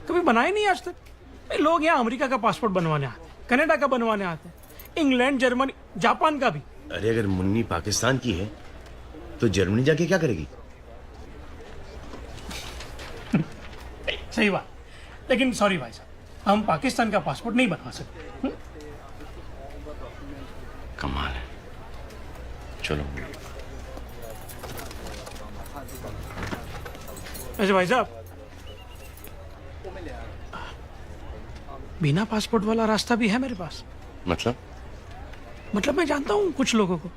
कभी बनाए नहीं आज तक। लोग यहाँ अमेरिका का पासपोर्ट बनवाने आते हैं, कनाडा का बनवाने आते हैं, इंग्लैंड, जर्मनी, जापान का भी।
अरे अगर मुन्नी पाकिस्तान की है तो जर्मनी जाके क्या करेगी?
सही बात, लेकिन सॉरी भाई साहब, हम पाकिस्तान का पासपोर्ट नहीं बनवा सकते।
कमाल है। चलो।
अच्छा भाई साहब, बिना पासपोर्ट वाला रास्ता भी है मेरे पास।
मतलब
मैं जानता हूँ कुछ लोगों को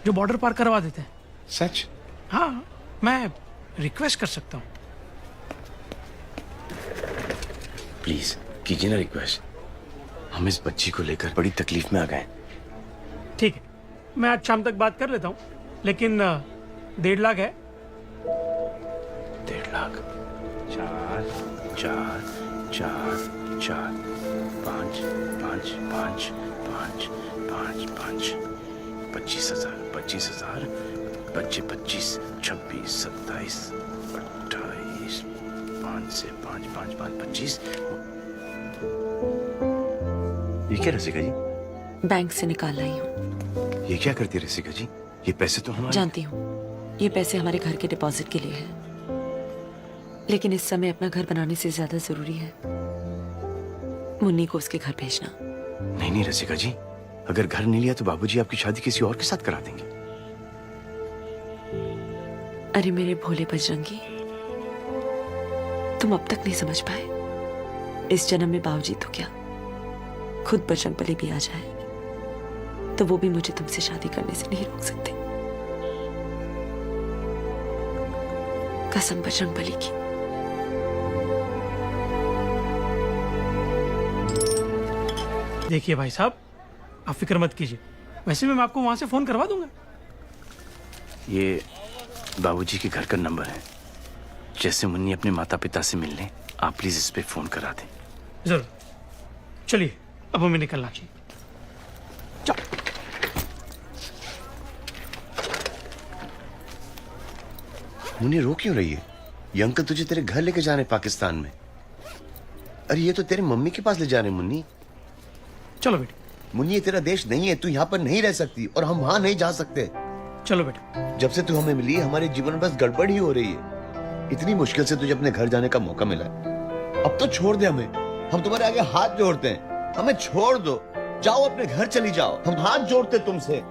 जो बॉर्डर पार करवा देते हैं।
सच?
हाँ, मैं रिक्वेस्ट कर सकता हूँ।
प्लीज कीजिए ना रिक्वेस्ट। हम इस बच्ची को लेकर बड़ी तकलीफ में आ गए।
ठीक है, मैं आज शाम तक बात कर लेता हूँ, लेकिन 1.5 लाख है।
1.5 लाख? 4 4 4 4 5 5 5 5 5 5 25,000 25,000 25 26 26 27 28 5 से 5 5 5 25। ये क्या रसिका जी?
बैंक से निकाल लाई हूँ।
ये क्या करती है रसिका जी? ये पैसे तो हमारे।
जानती हूँ, ये पैसे हमारे घर के डिपॉजिट के लिए है, लेकिन इस समय अपना घर बनाने से ज्यादा जरूरी है मुन्नी को उसके घर भेजना।
नहीं नहीं रसिका जी, अगर घर नहीं लिया तो बाबूजी आपकी शादी किसी और के साथ करा देंगे।
अरे मेरे भोले बजरंगी, तुम अब तक नहीं समझ पाए। इस जन्म में बाबूजी तो क्या, खुद बजरंगबली भी आ जाए तो वो भी मुझे तुमसे शादी करने से नहीं रोक सकते। कसम बजरंगबली की।
देखिए भाई साहब, आप फिक्र मत कीजिए, वैसे भी मैं आपको वहां से फोन करवा दूंगा।
ये बाबूजी के घर का नंबर है, जैसे मुन्नी अपने माता पिता से मिलने, आप प्लीज इस पे फोन करा दें।
जरूर। चलिए अब हमें निकलना चाहिए। चल।
मुन्नी रो क्यों रही है? ये अंकल तुझे तेरे घर लेके जा रहे हैं पाकिस्तान में। अरे ये तो तेरे मम्मी के पास ले जा रहे हैं मुन्नी।
चलो बेटे।
मुन्नी ये तेरा देश नहीं है, तू यहाँ पर नहीं रह सकती और हम वहां नहीं जा सकते।
चलो बेटे।
जब से तू हमें मिली है हमारे जीवन में बस गड़बड़ ही हो रही है। इतनी मुश्किल से तुझे अपने घर जाने का मौका मिला है, अब तो छोड़ दे हमें। हम तुम्हारे आगे हाथ जोड़ते हैं, हमें छोड़ दो, जाओ अपने घर चली जाओ, हम हाथ जोड़ते तुमसे।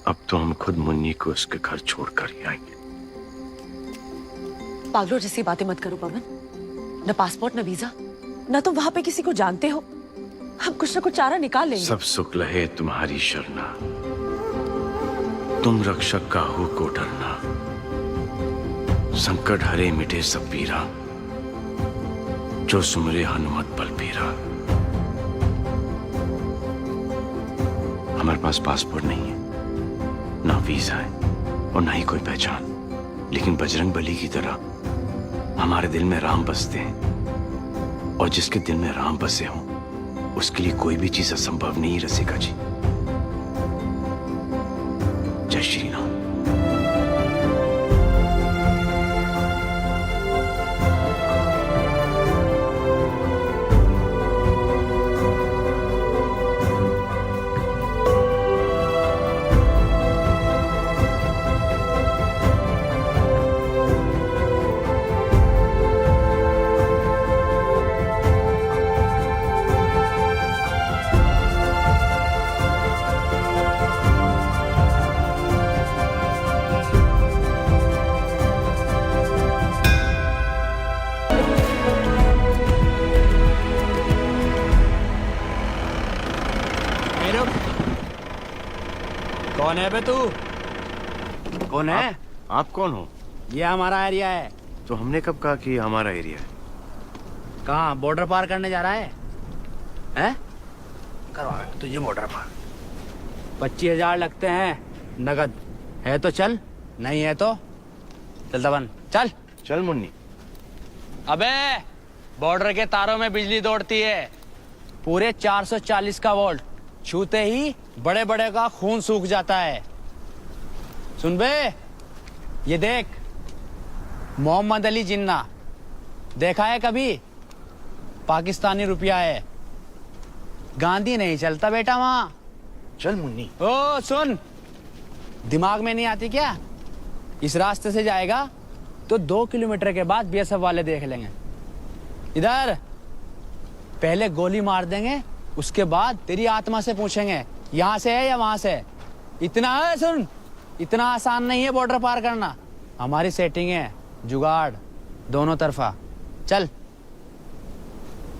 अब तो हम खुद मुन्नी को उसके घर छोड़कर ही आएंगे।
पागलों जैसी बातें मत करो पवन। न पासपोर्ट न वीजा, न तुम वहां पे किसी को जानते हो। हम कुछ न कुछ चारा निकाल लेंगे।
सब सुख लहे तुम्हारी शरणा, तुम रक्षक काहू को डरना। संकट हरे मिटे सब पीरा, जो सुमरे हनुमत बलबीरा। हमारे पास पासपोर्ट नहीं है, ना वीजा है और ना ही कोई पहचान, लेकिन बजरंग बली की तरह हमारे दिल में राम बसते हैं, और जिसके दिल में राम बसे हों उसके लिए कोई भी चीज असंभव नहीं रसिका जी। जय श्री राम।
कौन है बे तू?
कौन है? आप कौन हो?
ये हमारा एरिया है।
तो हमने कब कहा कि ये हमारा एरिया है?
कहाँ बॉर्डर पार करने जा रहा है? हैं? करवा तुझे बॉर्डर पार। 25,000 लगते हैं नगद। है तो चल, नहीं है तो चल दबन। चल
चल मुन्नी।
अबे बॉर्डर के तारों में बिजली दौड़ती है, पूरे 440 का वोल्ट, छूते ही बड़े बड़े का खून सूख जाता है। सुन बे, ये देख मोहम्मद अली जिन्ना, देखा है कभी? पाकिस्तानी रुपया है, गांधी नहीं चलता बेटा वहां।
चल मुन्नी।
ओ सुन, दिमाग में नहीं आती क्या? इस रास्ते से जाएगा तो 2 किलोमीटर के बाद बीएसएफ वाले देख लेंगे। इधर पहले गोली मार देंगे, उसके बाद तेरी आत्मा से पूछेंगे यहाँ से है या वहां से। इतना है, सुन, इतना आसान नहीं है बॉर्डर पार करना। हमारी सेटिंग है, जुगाड़ दोनों तरफा। चल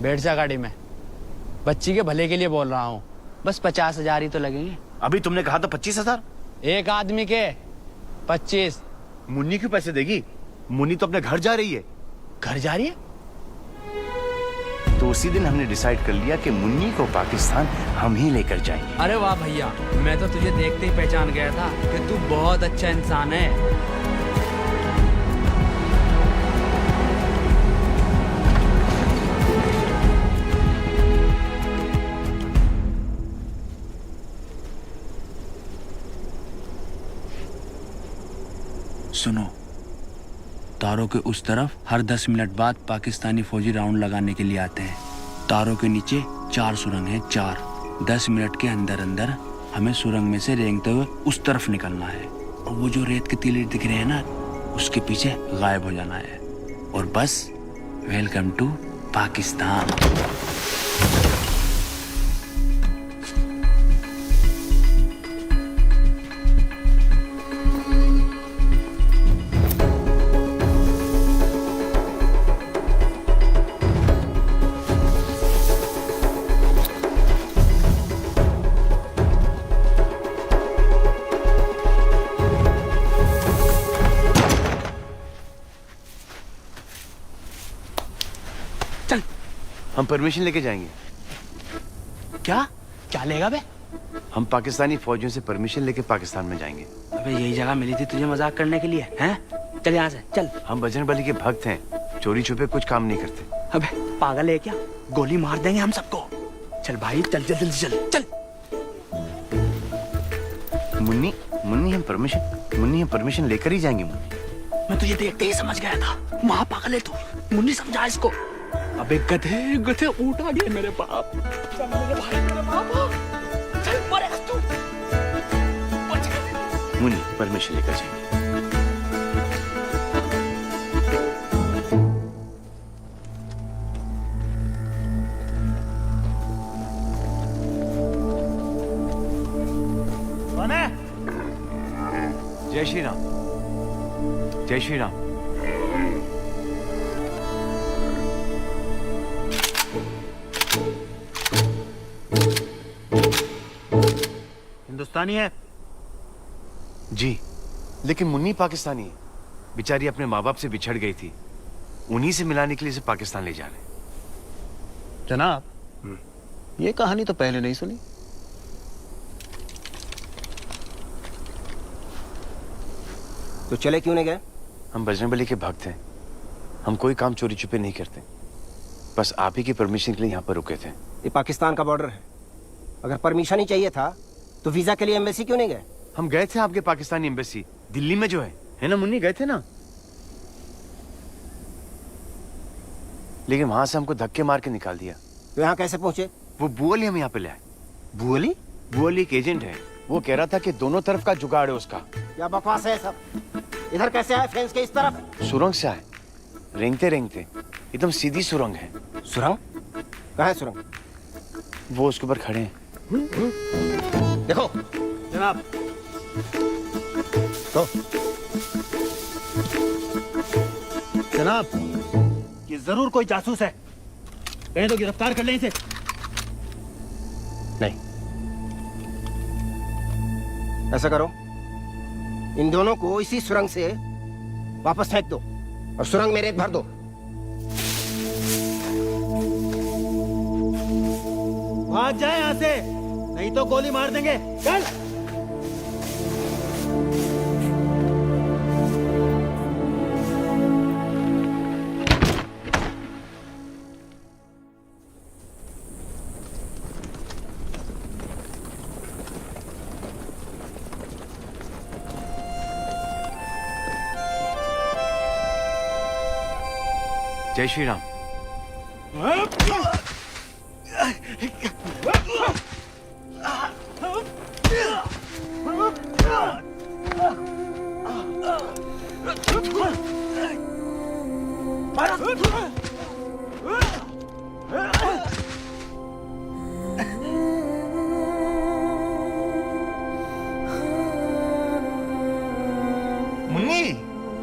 बैठ जा गाड़ी में, बच्ची के भले के लिए बोल रहा हूँ। बस 50,000 ही तो लगेंगे।
अभी तुमने कहा था 25,000।
एक आदमी के 25।
मुन्नी क्यों पैसे देगी? मुन्नी तो अपने घर जा रही है।
घर जा रही है?
तो उसी दिन हमने डिसाइड कर लिया कि मुन्नी को पाकिस्तान हम ही लेकर जाएंगे।
अरे वाह भैया, मैं तो तुझे देखते ही पहचान गया था कि तू बहुत अच्छा इंसान है।
सुनो, तारों के उस तरफ हर 10 मिनट बाद पाकिस्तानी फौजी राउंड लगाने के लिए आते हैं। तारों के नीचे 4 सुरंग हैं, 4। 10 मिनट के अंदर अंदर हमें सुरंग में से रेंगते हुए उस तरफ निकलना है, और वो जो रेत के टीले दिख रहे हैं ना, उसके पीछे गायब हो जाना है। और बस वेलकम टू पाकिस्तान।
हम परमिशन लेके जाएंगे।
क्या क्या लेगा बे?
हम पाकिस्तानी फौजियों से परमिशन लेके पाकिस्तान में जाएंगे।
अबे यही जगह मिली थी तुझे मजाक करने के लिए, हैं? चल यहाँ से चल।
हम बजरंग बली के भक्त हैं, चोरी छुपे कुछ काम नहीं करते।
अबे पागल है क्या? गोली मार देंगे हम सबको। चल भाई चल, जल्दी चल चल।
मुन्नी हम परमिशन लेकर ही जाएंगे। मुन्नी,
मैं तुझे देखते ही समझ गया था, महा पागल है तू। मुन्नी समझा इसको। अबे गधे उठा दिए मेरे बाप। चल मेरे भाई, मेरे बाप, चल मरेगा तू।
मुन्नी परमिशन लेकर जाएंगे।
कौन है?
जय श्री राम। जय श्री राम।
हिंदुस्तानी है
जी, लेकिन मुन्नी पाकिस्तानी है। बेचारी अपने माँ बाप से बिछड़ गई थी, उन्हीं से मिलाने के लिए इसे पाकिस्तान ले जा रहे हैं।
जनाब, ये कहानी तो पहले नहीं सुनी।
तो चले क्यों नहीं गए?
हम बजरंगबली के भक्त हैं। हम कोई काम चोरी छुपे नहीं करते। बस आप ही की परमिशन के लिए यहाँ पर रुके थे।
ये पाकिस्तान का बॉर्डर है, अगर परमिशन ही चाहिए था तो वीजा के लिए एम्बेसी क्यों नहीं गए?
हम गए थे आपके पाकिस्तानी एम्बेसी, दिल्ली में जो है ना मुन्नी, गए थे ना। लेकिन वहां से हमको धक्के मार के निकाल दिया।
तो यहाँ कैसे पहुंचे?
वो बुअली हम यहाँ पे ले आए।
बुअली?
बुअली एक एजेंट है, वो कह रहा था कि दोनों तरफ का जुगाड़ है उसका।
क्या बकवास है सब? इधर कैसे आए फेंस के इस तरफ?
सुरंग से आए, रेंगते रेंगते। एकदम सीधी सुरंग है।
सुरंग? कहाँ है सुरंग?
वो उसके ऊपर खड़े हैं।
देखो
जनाब।
तो
जनाब, ये जरूर कोई जासूस है, कहें तो गिरफ्तार कर लें इसे।
नहीं, ऐसा करो, इन दोनों को इसी सुरंग से वापस फेंक दो और सुरंग में रेत भर दो।
भाग जाए यहाँ से, नहीं तो गोली मार देंगे। चल।
जय श्री राम।
मुन्नी,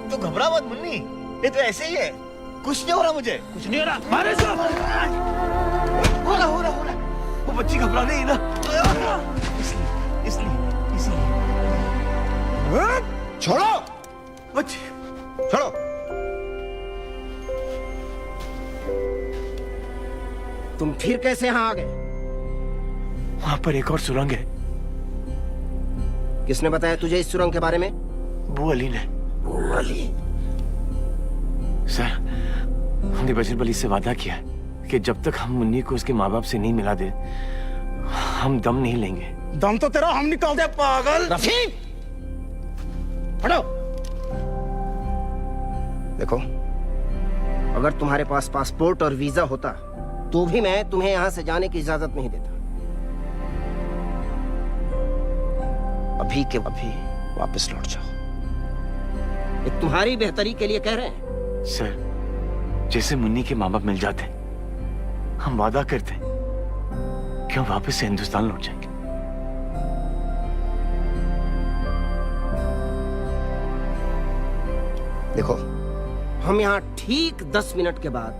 तू घबरा मत मुन्नी, ये तो ऐसे ही है, कुछ नहीं हो रहा मुझे। कुछ नहीं हो रहा, मारे हो रहा। वो बच्ची घबरा नहीं ना, इसलिए
छोड़ो बच्ची, छोड़ो। तुम फिर कैसे यहाँ आ गए?
वहां पर एक और सुरंग है।
किसने बताया तुझे इस सुरंग के बारे में?
बुअली ने।
बुअली?
सर, हमने बजरंगबली से वादा किया है कि जब तक हम मुन्नी को उसके माँ बाप से नहीं मिला दे, हम दम नहीं लेंगे।
दम तो तेरा हम निकाल दे पागल।
रफी, हटो। देखो, अगर तुम्हारे पास पासपोर्ट और वीजा होता तो भी मैं तुम्हें यहां से जाने की इजाजत नहीं देता। अभी के अभी वापस लौट जाओ। ये तुम्हारी बेहतरी के लिए कह रहे हैं।
सर, जैसे मुन्नी के माँ बाप मिल जाते, हम वादा करते कि हम वापस से हिंदुस्तान लौट जाएंगे।
देखो, हम यहाँ ठीक 10 मिनट के बाद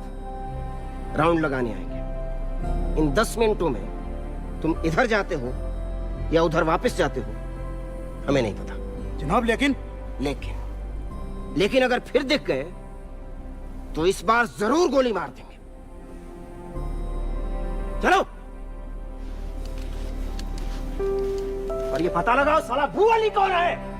राउंड लगाने आएंगे। इन 10 मिनटों में तुम इधर जाते हो या उधर वापस जाते हो, हमें नहीं पता।
जनाब,
लेकिन अगर फिर दिख गए तो इस बार जरूर गोली मार देंगे। चलो। और ये पता लगाओ साला बुअली कौन है।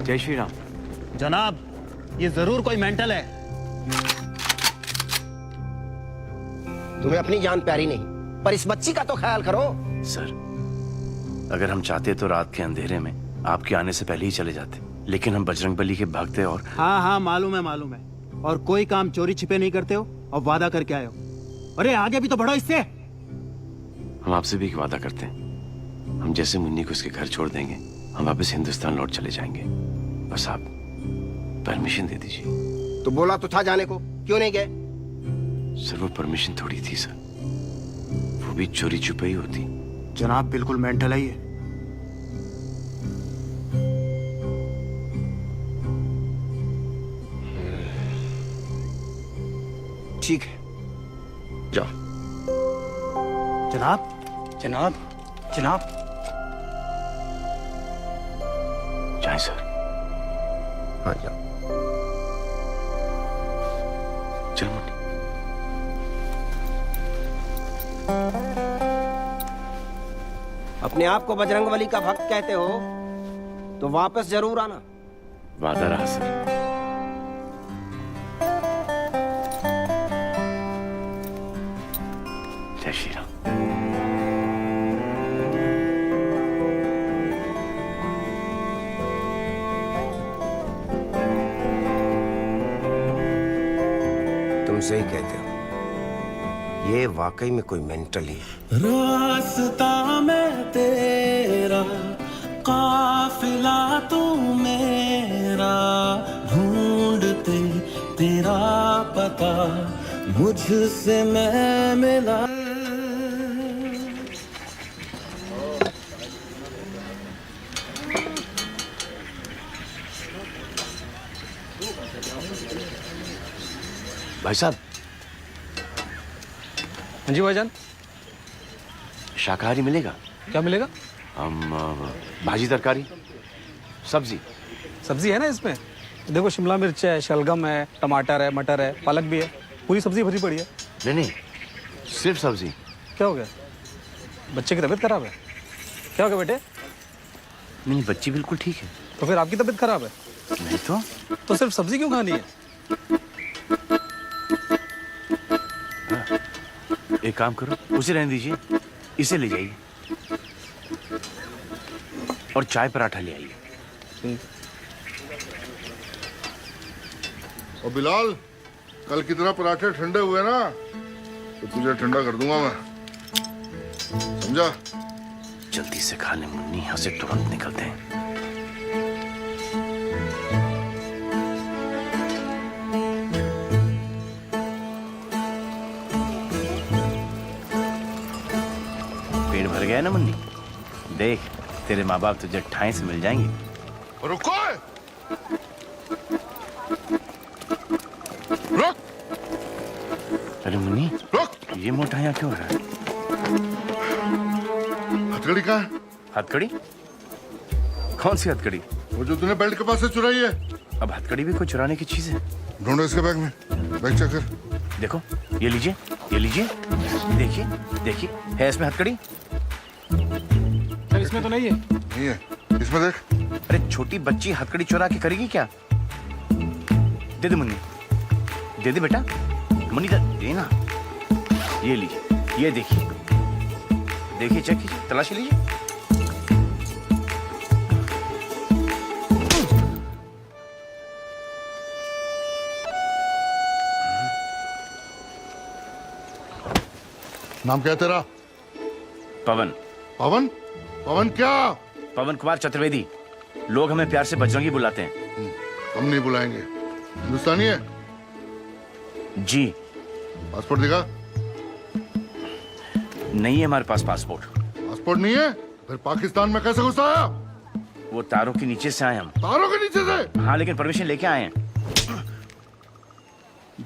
जय श्री राम।
जनाब, ये जरूर कोई मेंटल है।
तुम्हें अपनी जान प्यारी नहीं, पर इस बच्ची का तो ख्याल करो।
सर, अगर हम चाहते तो रात के अंधेरे में आपके आने से पहले ही चले जाते।
लेकिन हम बजरंग बली के भक्त हैं और
हाँ हाँ मालूम है। और कोई काम चोरी छिपे नहीं करते हो और वादा करके आए हो। अरे आगे भी तो बढ़ो इससे।
हम आपसे भी एक वादा करते हैं, हम जैसे मुन्नी को उसके घर छोड़ देंगे हम वापस हिंदुस्तान लौट चले जाएंगे। बस आप परमिशन दे दीजिए।
तो बोला तो था जाने को, क्यों नहीं गए?
सर वो परमिशन थोड़ी थी सर, वो भी चोरी छुपाई होती।
जनाब बिल्कुल मेंटल है ये।
ठीक है, जाओ।
जनाब जनाब जनाब।
जाए सर।
हाँ जाओ।
चल मुन्नी।
अपने आप को बजरंगबली का भक्त कहते हो तो वापस जरूर आना।
वादा रहा सर। जय श्री राम।
तुम सही कहते हो, ये वाकई में कोई मेंटल ही है।
रास्ता में तेरा काफिला तू मेरा, ढूंढते तेरा पता मुझसे मैं मिला।
भाई साहब।
हाँ जी भाईजान।
शाकाहारी मिलेगा?
क्या मिलेगा?
भाजी तरकारी सब्जी।
सब्जी है ना इसमें, देखो शिमला मिर्च है, शलगम है, टमाटर है, मटर है, पालक भी है, पूरी सब्जी भरी पड़ी है।
नहीं सिर्फ सब्जी।
क्या हो गया? बच्चे की तबीयत खराब है? क्या हो गया बेटे?
नहीं बच्ची बिल्कुल ठीक है।
तो फिर आपकी तबीयत खराब है?
नहीं तो
सिर्फ सब्जी क्यों खानी है?
एक काम करो, उसे रहने दीजिए, इसे ले जाइए और चाय पराठा ले आइए।
और बिलाल, कल की तरह पराठे ठंडे हुए ना तो तुझे ठंडा कर दूंगा मैं, समझा?
जल्दी से खा ले मुन्नी, यहाँ से तुरंत निकलते हैं। पेट भर गया ना मुन्नी? देख तेरे माँ बाप तुझे ठाई से मिल जाएंगे।
रुको, रुक।
अरे मुन्नी
रुक।
ये मोटा यहाँ क्यों हो रहा है?
हथकड़ी कहाँ है?
हथकड़ी? कौन सी हथकड़ी?
वो जो तूने बेल्ट के पास से चुराई है।
अब हथकड़ी भी कोई चुराने की चीज है?
ढूंढो इसके बैग में, बैग चेक कर।
देखो ये लीजिए, ये लीजिए, देखिए देखिए, है इसमें हथकड़ी?
सर इसमें तो नहीं है।
नहीं है, इसमें देख।
अरे छोटी बच्ची हथकड़ी चुरा के करेगी क्या? दे दे मुन्नी, दे दे बेटा, मुन्नी दे ना। ये लीजिए, ये देखिए, देखिए चेक कीजिए, तलाशी लीजिए।
नाम क्या है तेरा?
पवन।
पवन? पवन क्या?
पवन कुमार चतुर्वेदी। लोग हमें प्यार से बजरंगी बुलाते हैं।
हम नहीं बुलाएंगे। हिंदुस्तानी है?
जी।
पासपोर्ट दिखा।
नहीं है हमारे पास पासपोर्ट।
पासपोर्ट नहीं है? फिर पाकिस्तान में कैसे घुस आया?
वो तारों के नीचे से आए हम।
तारों के नीचे से?
हाँ लेकिन परमिशन लेके आए हैं।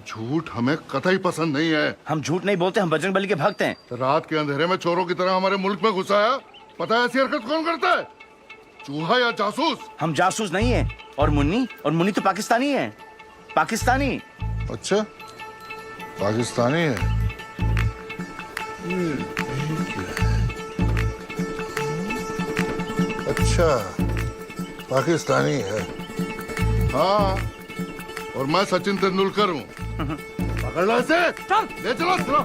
झूठ हमें कतई पसंद नहीं है।
हम झूठ नहीं बोलते, हम बजरंगबली के भक्त हैं।
रात के अंधेरे में चोरों की तरह हमारे मुल्क में घुसाया, पता है ऐसी हरकत कौन करता है? चूहा या जासूस?
हम जासूस नहीं है। और मुन्नी तो पाकिस्तानी है। पाकिस्तानी।
अच्छा पाकिस्तानी है। अच्छा पाकिस्तानी है। हाँ और मैं सचिन तेंदुलकर हूँ। पकड़ लो इसे। चल ले चलो।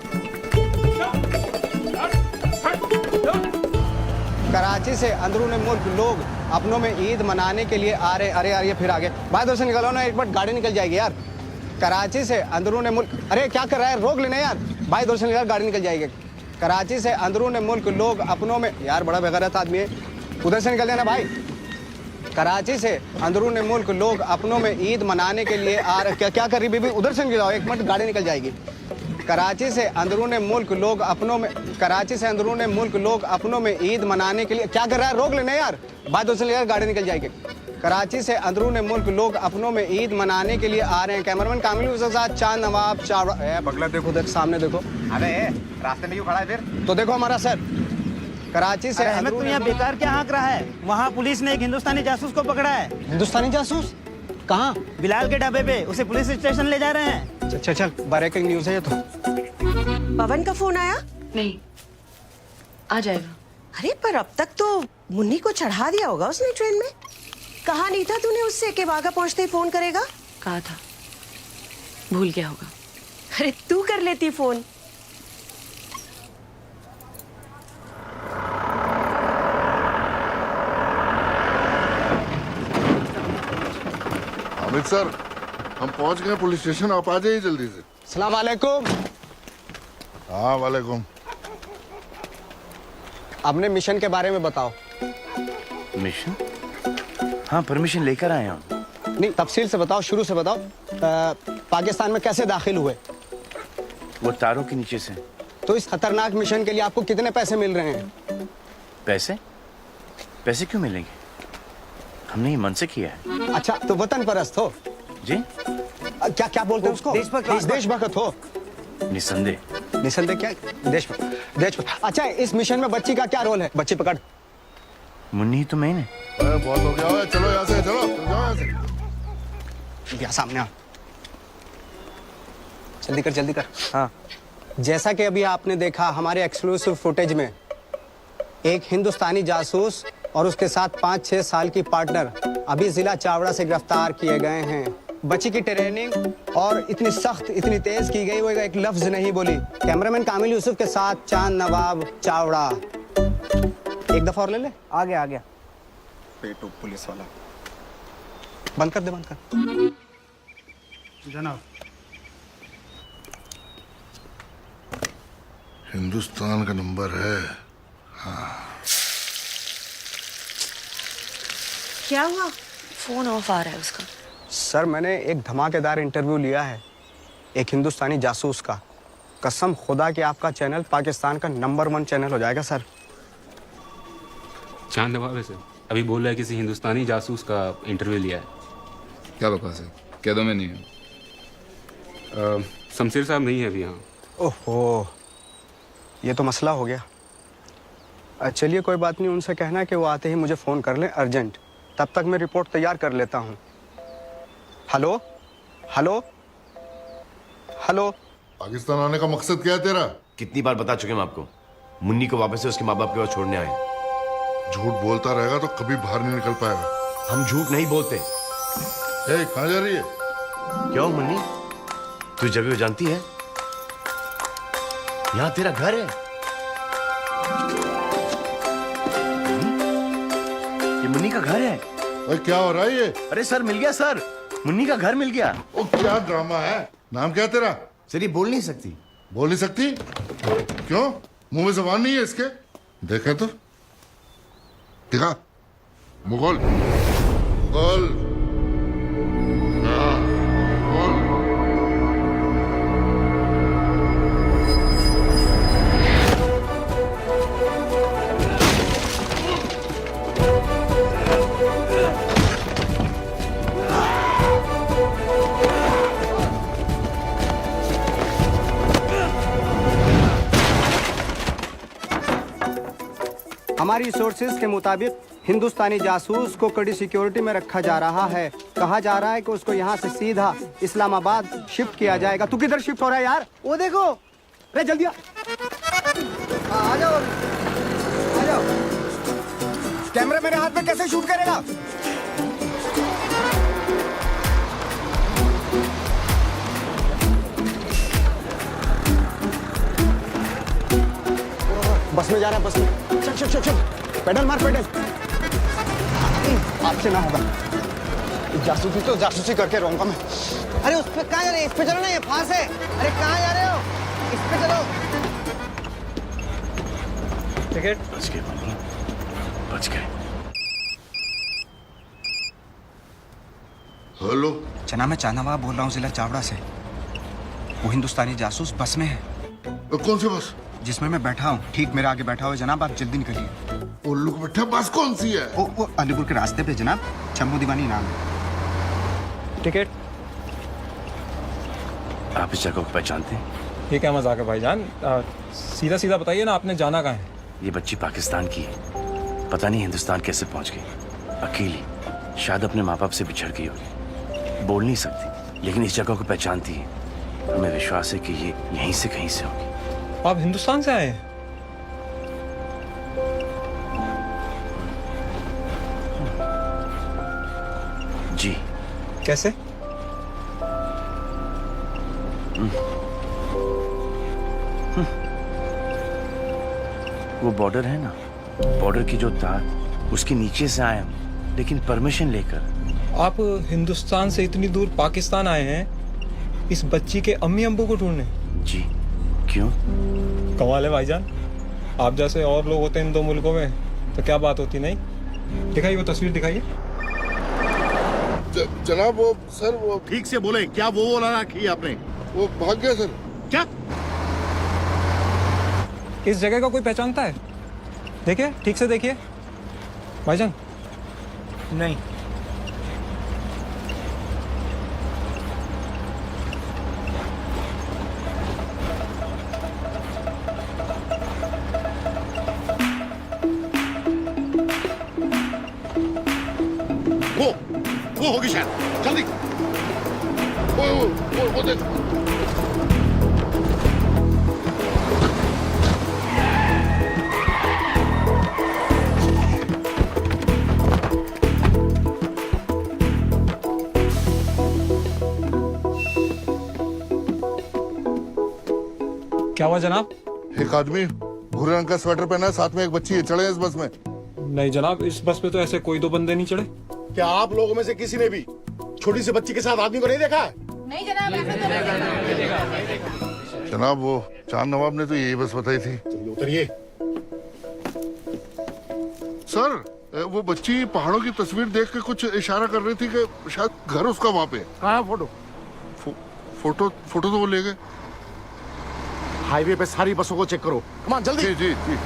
कराची से अंदरूनी मुल्क लोग
अपनों में ईद मनाने के लिए आ रहे। अरे यार ये फिर आगे भाई उधर से निकलो ना, एक बार गाड़ी निकल जाएगी यार। कराची से अंदरून मुल्क, अरे क्या कर रहा है, रोक लेना यार। भाई उधर से निकल, गाड़ी निकल जाएगी। कराची से अंदरून मुल्क लोग अपनों में, यार बड़ा बेगैरत आदमी है, उधर से निकल जाना भाई। कराची से अंदरून मुल्क लोग अपनों में ईद मनाने के लिए आ रहे। क्या कर रही बीबी, उधर से निकल जाओ, एक मिनट गाड़ी निकल जाएगी। कराची से अंदरून मुल्क लोग अपनों में, कराची से अंदरून मुल्क लोग अपनों में ईद मनाने के लिए, क्या कर रहा है, रोक लेना यार। बात उधर से निकल, गाड़ी निकल जाएगी। कराची से अंदरून मुल्क लोग अपनों में ईद मनाने के लिए आ रहे हैं। कैमरामैन कामिल के साथ चांद नवाब चावड़ा। बगला देखो, देख सामने देखो।
अबे रास्ते में क्यों खड़ा है फिर?
तो देखो हमारा सर कराची से।
अहमद तुम यहाँ बेकार क्या हाँक रहा है? वहाँ पुलिस ने एक हिंदुस्तानी जासूस को पकड़ा है।
हिंदुस्तानी जासूस कहाँ?
बिलाल के ढाबे पे, उसे पुलिस स्टेशन ले जा रहे हैं।
चल चल, ब्रेकिंग न्यूज है ये तो।
पवन का फोन आया?
नहीं, आ जाएगा।
अरे पर अब तक तो मुन्नी को चढ़ा दिया होगा उसने ट्रेन में। कहा नहीं था तूने उससे कि वाघा पहुंचते ही फोन करेगा?
कहा था, भूल गया होगा।
अरे तू कर लेती फोन।
हामिद सर, हम पहुंच गए पुलिस स्टेशन, आप आ जाइए जल्दी से।
अस्सलाम वालेकुम।
हाँ वालेकुम।
अपने मिशन के बारे में बताओ।
मिशन? हाँ, परमिशन लेकर आए हम।
नहीं, तफसील से बताओ, शुरू से बताओ। पाकिस्तान में कैसे दाखिल हुए?
वो तारों के नीचे से।
तो इस खतरनाक मिशन के लिए आपको कितने पैसे मिल रहे हैं?
पैसे? पैसे क्यों मिलेंगे? हमने ये मन से किया है।
अच्छा, तो वतन परस्त हो?
जी।
क्या क्या बोलते हैं उसको? देशभक्त हो?
निसंदेह।
निसंदेह क्या? देशभक्त। अच्छा, इस मिशन में बच्ची का क्या रोल है? बच्ची पकड़।
मुन्नी तो मैंने।
बहुत हो गया है, चलो यहाँ से, चलो यहाँ से।
यहाँ सामने आ, जल्दी कर जल्दी कर। हाँ, जैसा कि अभी आपने देखा हमारे एक्सक्लूसिव फुटेज में, एक हिंदुस्तानी जासूस और उसके साथ 5-6 साल की पार्टनर अभी जिला चावड़ा से गिरफ्तार किए गए हैं। बच्ची की ट्रेनिंग और इतनी सख्त, इतनी तेज की गई, वो एक लफ्ज नहीं बोली। कैमरामैन कामिल यूसुफ के साथ चांद नवाब चावड़ा। एक दफा और ले ले। आ गया पेटू पुलिस वाला। बंद कर दे, बंद कर।
जनाब, हिंदुस्तान का नंबर है। हाँ।
क्या हुआ?
फोन ऑफ आ रहा है उसका।
सर, मैंने एक धमाकेदार इंटरव्यू लिया है एक हिंदुस्तानी जासूस का। कसम खुदा कि आपका चैनल पाकिस्तान का नंबर 1 चैनल हो जाएगा सर।
चांद नवाब है सर, अभी बोल रहा है किसी हिंदुस्तानी जासूस का इंटरव्यू लिया है।
क्या बकवास है? कह दो मैं नहीं हूँ।
शमशेर साहब नहीं है अभी यहाँ।
ओहो, ये तो मसला हो गया। चलिए कोई बात नहीं, उनसे कहना कि वो आते ही मुझे फ़ोन कर लें अर्जेंट। तब तक मैं रिपोर्ट तैयार कर लेता हूँ। Hello hello hello.
पाकिस्तान आने का मकसद क्या है तेरा?
कितनी बार बता चुके हम आपको, मुन्नी को वापस से उसके माँ बाप के पास छोड़ने आए।
झूठ बोलता रहेगा तो कभी बाहर नहीं निकल पाएगा।
हम झूठ नहीं बोलते।
कहाँ जा रही है?
क्यों मुन्नी, तू जब वो जानती है यहाँ तेरा घर है। ये मुन्नी का घर है।
अरे क्या हो रहा है ये?
अरे सर, मिल गया सर, मुन्नी का घर मिल गया।
ओ क्या ड्रामा है। नाम क्या तेरा?
सर ये बोल नहीं सकती।
बोल नहीं सकती? क्यों? मुंह में जबान नहीं है इसके? देखे तो देखा, मुगल मुगल। हाँ, मुगल।
हमारी सोर्सेज के मुताबिक हिंदुस्तानी जासूस को कड़ी सिक्योरिटी में रखा जा रहा है। कहा जा रहा है कि उसको यहाँ से सीधा इस्लामाबाद शिफ्ट किया जाएगा। तू किधर शिफ्ट हो रहा है यार? वो देखो, अरे जल्दी आ जाओ, आ जाओ। कैमरा मेरे हाथ में कैसे शूट करेगा? बस में जा रहा है, बस में। चल चल चल चल, पेडल मार पेडल।
आपसे ना होगा। जासूसी तो जासूसी करके रहूंगा मैं।
अरे उस पे कहाँ जा रहे हैं? इस पे चलो ना, ये फांस है। अरे कहाँ जा रहे हो? इस पे चलो।
टिकट बच गए बनी, बच गए।
हेलो जना, मैं चाहनावा बोल रहा हूँ जिला चावड़ा से। वो हिंदुस्तानी जासूस बस में है।
कौन सी बस?
जिसमें मैं बैठा हूँ, ठीक मेरे आगे बैठा हुआ है जनाब। आप जल्दी निकलिए।
उल्लू को बैठा बस कौन सी है?
वो अलीपुर के रास्ते पे जनाब, चम्मू दीवानी नाम है।
टिकट।
आप इस जगह को पहचानते हैं?
ये क्या मजाक है भाईजान? सीधा सीधा बताइए ना, आपने जाना कहाँ है?
ये बच्ची पाकिस्तान की है, पता नहीं हिंदुस्तान कैसे पहुंच गई। अकेली, शायद अपने माँ बाप से बिछड़ गई होगी। बोल नहीं सकती, लेकिन इस जगह को पहचानती है। हमें विश्वास है कि ये यहीं से कहीं से होगी।
आप हिंदुस्तान से आए हैं?
जी।
कैसे?
वो बॉर्डर है ना, बॉर्डर की जो तार, उसके नीचे से आए हम, लेकिन परमिशन लेकर।
आप हिंदुस्तान से इतनी दूर पाकिस्तान आए हैं इस बच्ची के अम्मी अब्बू को ढूंढने?
जी। क्यों?
कमाल है भाईजान, आप जैसे और लोग होते हैं इन दो मुल्कों में तो क्या बात होती। नहीं दिखाइए वो तस्वीर, दिखाइए।
जनाब वो सर, वो
ठीक से बोले, क्या वो बोला रखी आपने?
वो भाग गया सर।
क्या?
इस जगह का कोई पहचानता है? देखिए, ठीक से देखिए भाईजान।
नहीं।
वो होगी शायद। जल्दी। वो देख।
क्या हुआ जनाब?
एक आदमी भूरे रंग का स्वेटर पहना है, साथ में एक बच्ची है। चढ़े इस बस में?
नहीं जनाब, इस बस पे तो ऐसे कोई दो बंदे नहीं चढ़े।
क्या आप लोगों में से किसी ने भी छोटी सी बच्ची के साथ आदमी को नहीं देखा है?
नहीं जनाब,
जनाब वो चांद नवाब ने तो यही बस बताई थी।
उतरिए।
सर वो बच्ची पहाड़ों की तस्वीर देख के कुछ इशारा कर रही थी कि शायद घर उसका वहाँ पे।
कहाँ फोटो?
फोटो तो वो ले गए।
हाईवे पे सारी बसों को चेक करो। कमान जल्दी।
जी जी जी।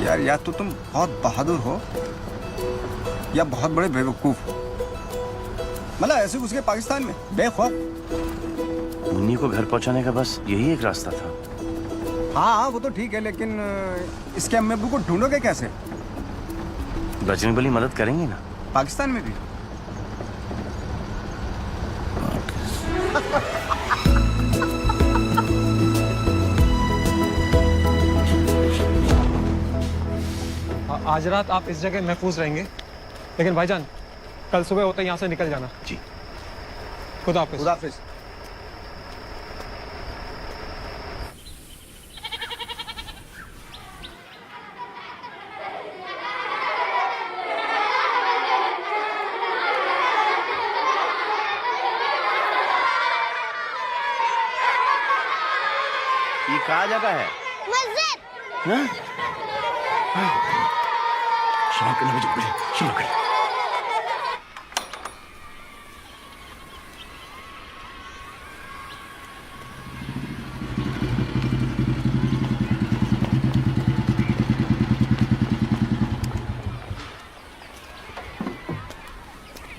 यार या तो तुम बहुत बहादुर हो या बहुत बड़े बेवकूफ हो। मतलब ऐसे घुस गए पाकिस्तान में बेखौफ।
मुन्नी को घर पहुंचाने का बस यही एक रास्ता था।
हाँ वो तो ठीक है, लेकिन इसके अम्मी अब्बू को ढूंढोगे कैसे?
बजरंगबली मदद करेंगे ना?
पाकिस्तान में भी?
आज रात आप इस जगह महफूज रहेंगे, लेकिन भाईजान कल सुबह होते यहाँ से निकल जाना।
जी।
खुदा हाफिज।
खुदा हाफिज।
ये कहाँ जगह है?
मस्जिद।
हाँ? शुरू करने में शुरू कर।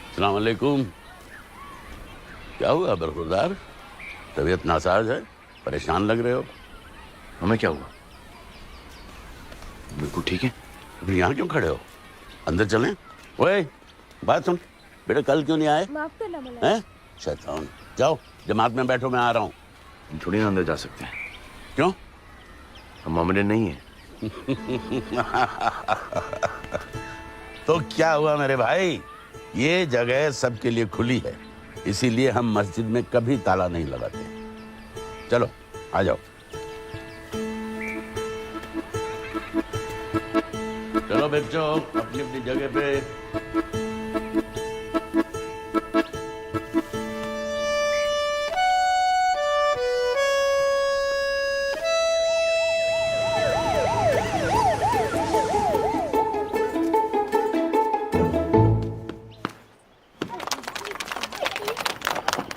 अस्सलाम वालेकुम। क्या हुआ बरखुरदार? तबीयत नासाज है, परेशान लग रहे हो।
हमें क्या हुआ? बिल्कुल ठीक है।
अभी यहाँ क्यों खड़े हो? अंदर चलें? ओए बात सुन, बेटा कल क्यों नहीं आए?
माफ करना मौलाना।
हैं? शैतान, जाओ जमात में बैठो, मैं आ रहा हूँ।
हम थोड़ी ना अंदर जा सकते हैं।
क्यों?
हम मोमेडियन नहीं है।
तो क्या हुआ मेरे भाई, ये जगह सबके लिए खुली है, इसीलिए हम मस्जिद में कभी ताला नहीं लगाते। चलो आ जाओ, चलो बच्चों अपनी अपनी जगह पे।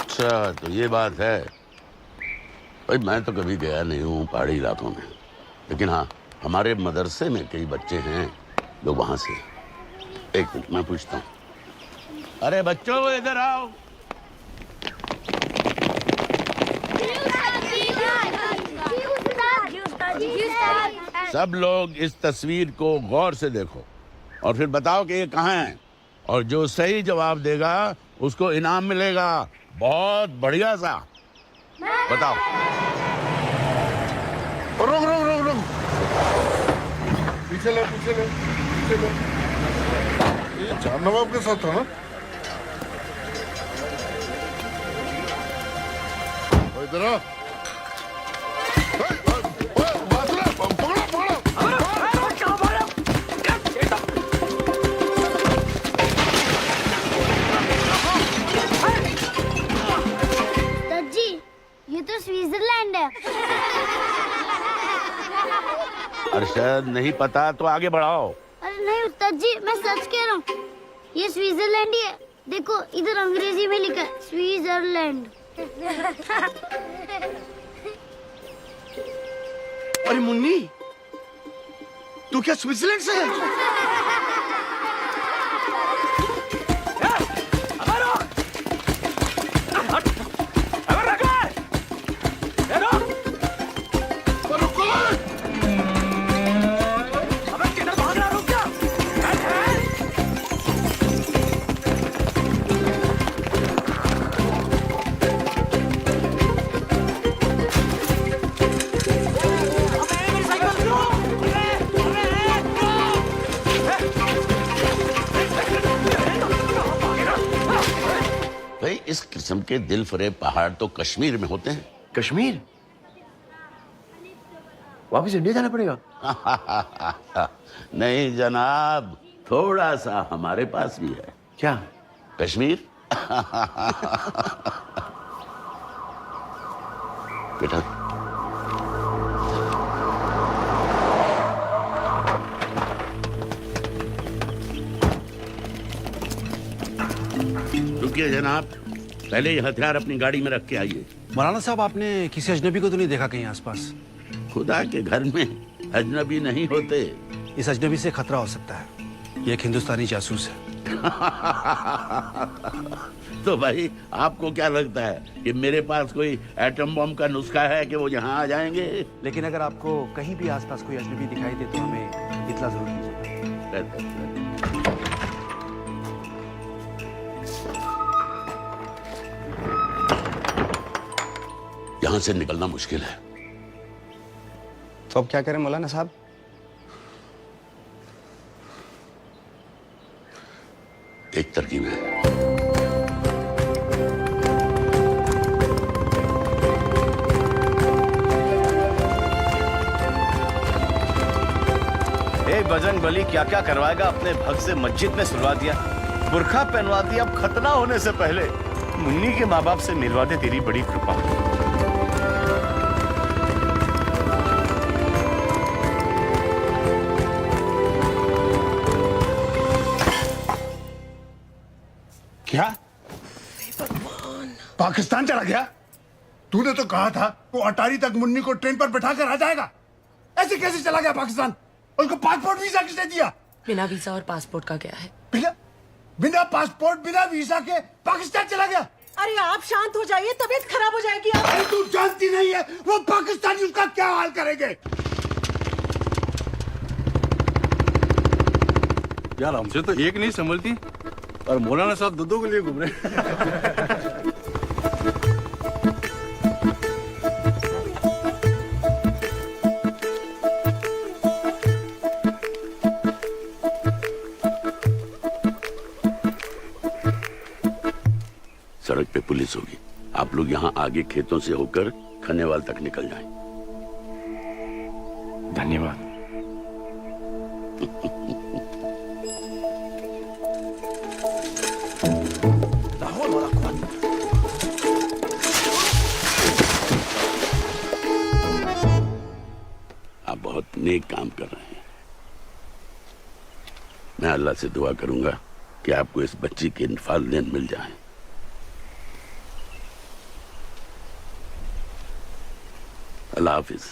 अच्छा तो ये बात है भाई, मैं तो कभी गया नहीं हूँ पहाड़ी इलाकों में, लेकिन हाँ हमारे मदरसे में कई बच्चे हैं जो वहां से। एक मिनट मैं पूछता हूँ। अरे बच्चों इधर आओ। सब लोग इस तस्वीर को गौर से देखो और फिर बताओ कि ये कहाँ है, और जो सही जवाब देगा उसको इनाम मिलेगा, बहुत बढ़िया सा। बताओ।
रुक रुक रुक रुक, पीछे ले पीछे ले पीछे ले। ये चार नवाब के साथ था ना? इधर आ।
ये तो स्विट्जरलैंड है।
अरशद नहीं पता तो आगे बढ़ाओ।
अरे नहीं उस्ताद जी, मैं सच कह रहा हूँ, ये स्विट्जरलैंड ही है। देखो इधर अंग्रेजी में लिखा है स्विट्जरलैंड।
अरे मुन्नी, तू क्या स्विट्जरलैंड से है?
इस किस्म के दिल फरेब पहाड़ तो कश्मीर में होते हैं।
कश्मीर? वापस इंडिया जाना पड़ेगा?
नहीं जनाब, थोड़ा सा हमारे पास भी है।
क्या?
कश्मीर। बेटा रुकिए जनाब, पहले ये हथियार अपनी गाड़ी में रख के आइए।
मौलाना साहब, आपने किसी अजनबी को तो नहीं देखा कहीं आसपास?
खुदा के घर में अजनबी नहीं होते।
इस अजनबी से खतरा हो सकता है, ये एक हिंदुस्तानी जासूस है।
तो भाई आपको क्या लगता है कि मेरे पास कोई एटम बम का नुस्खा है कि वो यहाँ आ जाएंगे?
लेकिन अगर आपको कहीं भी आसपास कोई अजनबी दिखाई दे तो हमें इत्तला जरूर कीजिए। यहाँ से निकलना मुश्किल है।
तो अब क्या करें मौलाना साहब?
एक तरकीब है।
बजरंग बली क्या क्या करवाएगा, अपने भक्त से मस्जिद में सुलवा दिया, बुरखा पहनवा दिया। अब खतना होने से पहले मुन्नी के माँ बाप से मिलवा दे, तेरी बड़ी कृपा।
क्या? पाकिस्तान चला गया? तूने तो कहा था वो अटारी तक मुन्नी को ट्रेन पर बैठा कर आ जाएगा। ऐसे कैसे चला गया पाकिस्तान? उसको पासपोर्ट वीजा किसने दिया?
बिना वीजा और पासपोर्ट का गया है।
बिना पासपोर्ट बिना वीजा के पाकिस्तान चला गया?
अरे आप शांत हो जाइए, तबीयत खराब हो जाएगी।
अरे तू जानती नहीं है वो पाकिस्तानी उसका क्या हाल करेंगे?
यार हमसे तो एक नहीं संभलती,
और मौलाना साहब दूधों के लिए घूम रहे हैं।
सड़क पे पुलिस होगी, आप लोग यहाँ आगे खेतों से होकर खन्नेवाल तक निकल जाएं।
धन्यवाद।
आप बहुत नेक काम कर रहे हैं। मैं अल्लाह से दुआ करूंगा कि आपको इस बच्ची के वालिदैन मिल जाएं। अल्लाह हाफिज।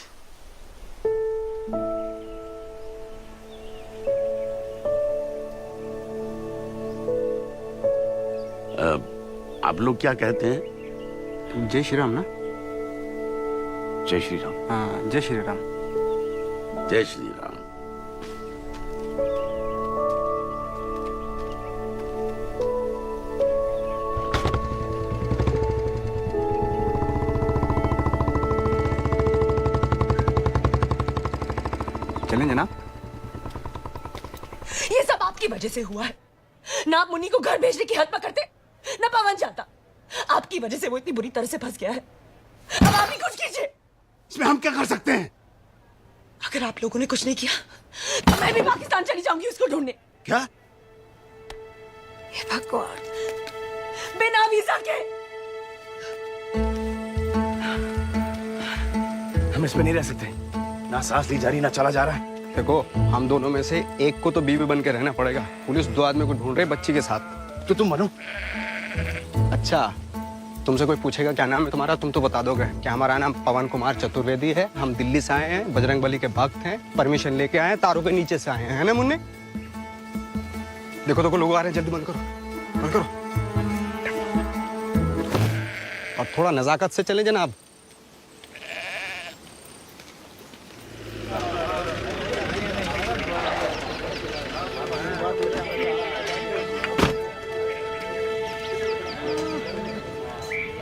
आप लोग क्या कहते हैं?
जय श्री राम ना?
जय श्री राम।
हाँ, जय श्री राम।
जय श्री राम।
चलें जनाब?
ये सब आपकी वजह से हुआ है। ना आप मुन्नी को घर भेजने की हद पकड़ते, ना पवन जाता। आपकी वजह से वो इतनी बुरी तरह से फंस गया है। अब आप ही कुछ कीजिए।
इसमें हम क्या कर सकते हैं?
अगर आप लोगों ने कुछ नहीं किया तो मैं भी पाकिस्तान चली जाऊंगी उसको ढूंढने।
क्या?
हे भगवान, बिना वीजा के।
हम इसमें नहीं रह सकते। ना सांस ली जा रही, ना चला जा रहा है।
देखो, हम दोनों में से एक को तो बीवी बन के रहना पड़ेगा। पुलिस 2 आदमी को ढूंढ रही बच्ची के साथ।
तो तुम बनो।
अच्छा, तुमसे कोई पूछेगा क्या नाम है तुम्हारा, तुम तो बता दोगे कि हमारा नाम पवन कुमार चतुर्वेदी है, हम दिल्ली से आए हैं, बजरंगबली के भक्त हैं, परमिशन लेके आए हैं, तारों के नीचे से आए हैं, है ना मुन्ने? देखो देखो लोग आ रहे हैं, जल्दी बंद करो, बंद करो। और थोड़ा नजाकत से चले जनाब।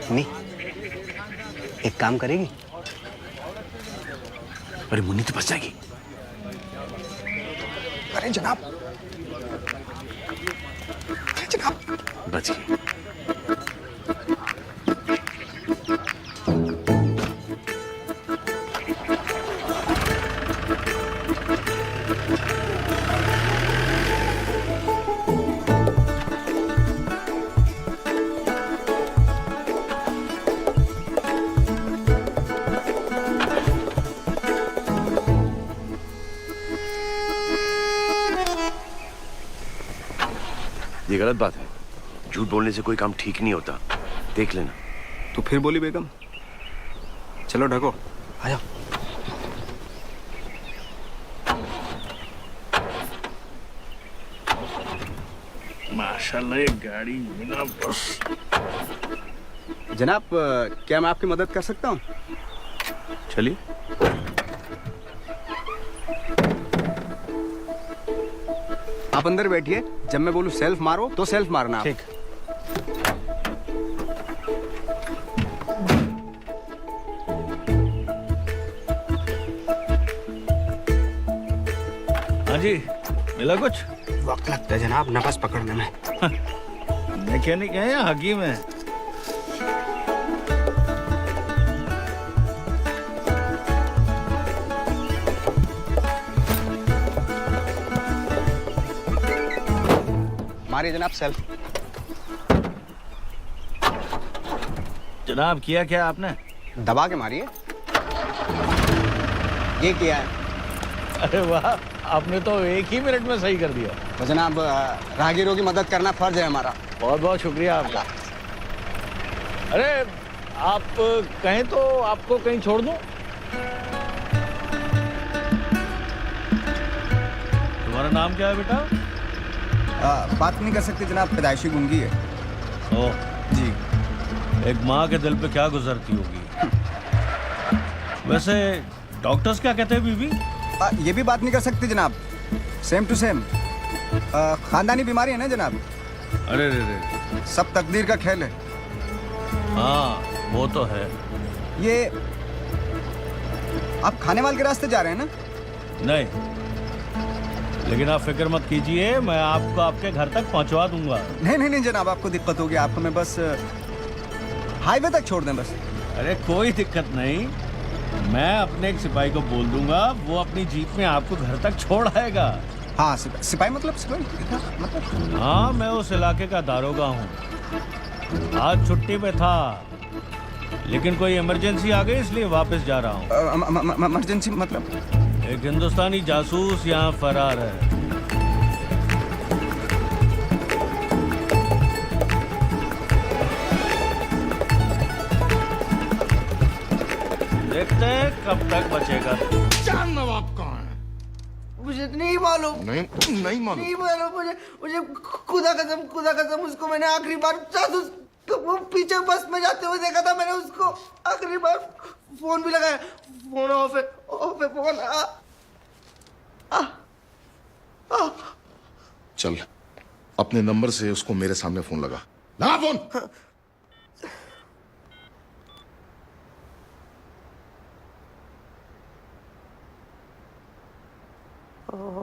नहीं, एक काम करेगी?
अरे मुन्नी तो बच जाएगी।
अरे जनाब, अरे जनाब,
बच गई।
ये गलत बात है। झूठ बोलने से कोई काम ठीक नहीं होता, देख लेना।
तो फिर बोली बेगम। चलो ढको, आ जाओ।
माशाल्लाह, ये गाड़ी बिना बस।
जनाब, क्या मैं आपकी मदद कर सकता हूँ?
चलिए।
आप अंदर बैठिए, जब मैं बोलूं सेल्फ मारो तो सेल्फ मारना।
ठीक। हाँ जी, मिला कुछ?
वक्त लगता है जनाब नफस पकड़ने में।
मैकेनिक है या हकीम है?
मारिए जनाब सेल्फ।
जनाब, किया क्या आपने?
दबा के मारिए। ये किया है।
अरे वाह, आपने तो 1 ही मिनट में सही कर दिया।
तो जनाब, राहगीरों की मदद करना फर्ज है हमारा।
बहुत बहुत शुक्रिया आपका। अरे आप कहें तो आपको कहीं छोड़ दूं? तुम्हारा नाम क्या है बेटा?
बात नहीं कर सकते जनाब, पैदाइशी गूंगी है।
ओह
जी।
एक माँ के दिल पे क्या गुजरती होगी। वैसे डॉक्टर्स क्या कहते हैं बीबी?
ये भी बात नहीं कर सकते जनाब, सेम टू सेम। खानदानी बीमारी है ना जनाब।
अरे रे
सब तकदीर का खेल है।
हाँ वो तो है।
ये आप खानेवाल के रास्ते जा रहे हैं ना?
नहीं, लेकिन आप फिक्र मत कीजिए, मैं आपको आपके घर तक पहुंचवा दूंगा।
नहीं नहीं नहीं जनाब, आपको दिक्कत होगी, आपको मैं बस हाईवे तक छोड़ दें बस।
अरे कोई दिक्कत नहीं, मैं अपने एक सिपाही को बोल दूंगा, वो अपनी जीप में आपको घर तक छोड़ आएगा।
हाँ सिपाही मतलब सिपाही?
हाँ मैं उस इलाके का दारोगा हूँ, आज छुट्टी पे था, लेकिन कोई इमरजेंसी आ गई इसलिए वापस जा रहा हूँ।
इमरजेंसी मतलब?
एक हिंदुस्तानी जासूस यहाँ फरार है। देखते हैं कब तक बचेगा।
चांद नवाब कहाँ है?
मुझे नहीं मालूम।
नहीं मालूम।
नहीं मालूम मुझे खुदा कसम उसको मैंने आखिरी बार जासूस तो वो पीछे बस में जाते हुए देखा था मैंने उसको आखिरी बार। फोन भी लगाया, फोन ऑफ है फोन।
चल अपने नंबर से उसको मेरे सामने फोन लगा फोन।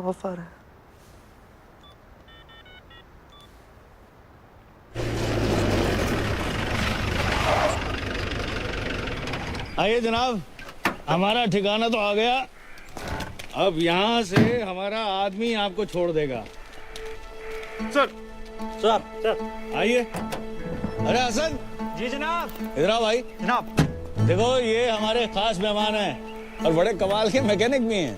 ऑफर है।
आइए जनाब, हमारा ठिकाना तो आ गया, अब यहाँ से हमारा आदमी आपको छोड़ देगा। सर आइए। अरे हसन।
जी जनाब।
इधर आओ भाई।
जनाब
देखो ये हमारे खास मेहमान हैं और बड़े कमाल के मैकेनिक भी हैं,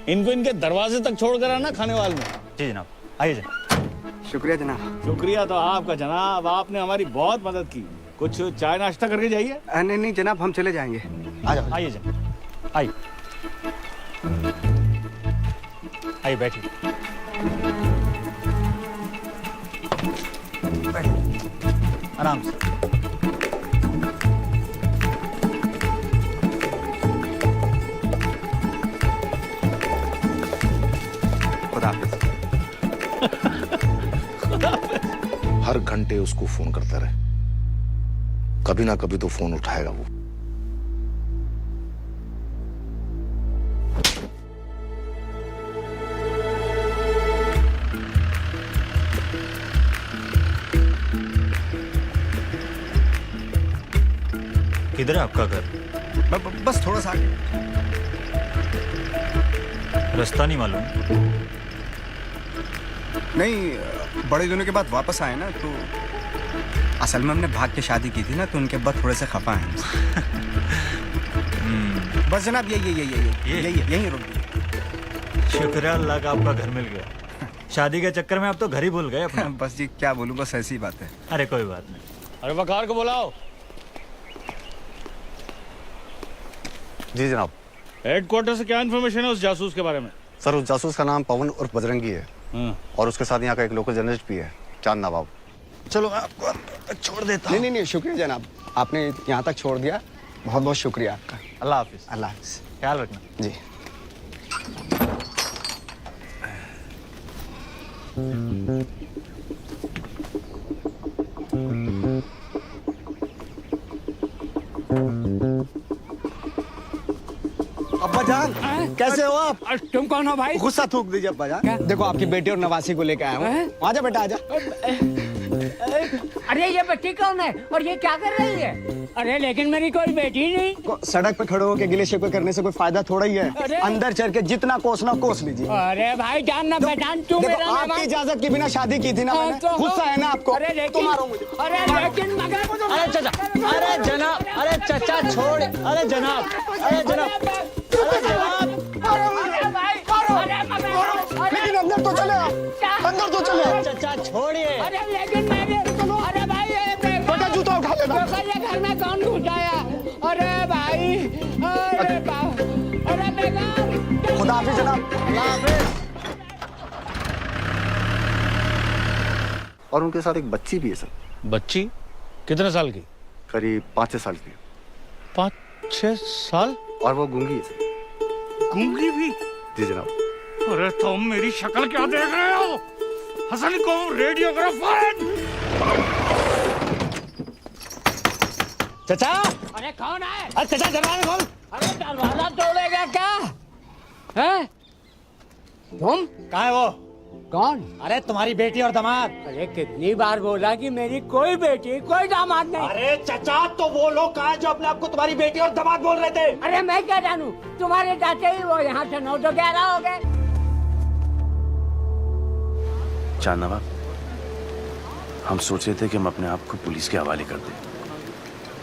इनको इनके दरवाजे तक छोड़ कर आना खानेवाल में।
जी जनाब, आइए जनाब।
शुक्रिया जनाब।
शुक्रिया तो आपका जनाब, आपने हमारी बहुत मदद की। कुछ चाय नाश्ता करके जाइए।
नहीं नहीं जनाब, हम चले जाएंगे।
आ जाओ।
आइए जनाब, आइए आइए बैठिए। आराम से।
हर घंटे उसको फोन करता रहे, कभी ना कभी तो फोन उठाएगा वो।
किधर है आपका घर?
बस थोड़ा सा
रास्ता नहीं मालूम?
नहीं, बड़े दिनों के बाद वापस आए ना, तो असल में हमने भाग के शादी की थी ना, तो उनके बाद थोड़े से खफा हैं। बस जनाब यही रुक गई।
शुक्र है अल्लाह का आपका घर मिल गया। शादी के चक्कर में आप तो घर ही भूल गए अपना।
बस जी क्या बोलूं, बस ऐसी बात है।
अरे कोई बात नहीं।
अरे वकार को बुलाओ।
जी जनाब।
हेडक्वार्टर से क्या इन्फॉर्मेशन है उस जासूस के बारे में?
सर उस जासूस का नाम पवन और बजरंगी है, और उसके साथ यहाँ का एक लोकल जर्नलिस्ट भी है, चांद नवाब।
चलो मैं आपको छोड़ देता
हूँ। नहीं शुक्रिया जनाब, आपने यहाँ तक छोड़ दिया, बहुत बहुत शुक्रिया आपका।
अल्लाह हाफिज।
अल्लाह हाफिज,
ख्याल रखना।
जी।
अब्बा जान कैसे हो आप?
तुम कौन हो भाई?
गुस्सा थूक दीजिए अब्बा जान।
देखो आपकी बेटी और नवासी को लेकर आया हूँ। आजा बेटा आजा।
अरे ये बच्ची कौन है और ये क्या कर रही है? अरे लेकिन मेरी कोई बेटी नहीं।
सड़क पे खड़े होकर गिले शिकवे करने से कोई फायदा थोड़ा ही है। अंदर चल के जितना कोसना कोस लीजिए।
अरे भाई जान ना पहचान तू मेरा नाम।
आपकी इजाजत के बिना शादी की थी ना मैंने। गुस्सा है ना आपको?
अरे लेकिन अरे लेकिन मगर
अरे चाचा, अरे जनाब, अरे चाचा छोड़, अरे जनाब, अरे जनाब, अरे जनाब,
लेकिन अंदर तो चले, अंदर तो चले।
चाचा छोड़िए।
अरे लेकिन मेरे अरे भाई
बेटा जूता उठा लेना।
ये घर में कौन घुसाया? अरे भाई, अरे अरे बेकार।
खुदा हाफिज जनाब।
अल्लाह हाफिज।
और उनके साथ एक बच्ची भी है सर।
बच्ची कितने साल की?
करीब 5-6 साल की।
5-6 साल?
और वो गूंगी है सर।
गूंगी भी?
जी जनाब।
अरे तुम मेरी शक्ल क्या देख रहे हो? हसन को रेडियोग्राफर
चाचा, अरे कौन है? अरे चाचा दरवाजा खोल। अरे दरवाजा तोड़ेगा क्या? हैं? तुम?
कहाँ है वो?
कौन?
अरे तुम्हारी बेटी और दामाद।
अरे कितनी बार बोला कि मेरी कोई बेटी कोई दामाद नहीं।
अरे चाचा, तो वो लोग कहाँ हैं जो अपने आप को तुम्हारी बेटी और दामाद बोल रहे थे?
अरे मैं क्या जानूं? तुम्हारे चाचा ही वो यहाँ से 9 तो 11 हो गए।
चांद नवाब, हम सोच रहे थे कि हम अपने आप को पुलिस के हवाले कर दें,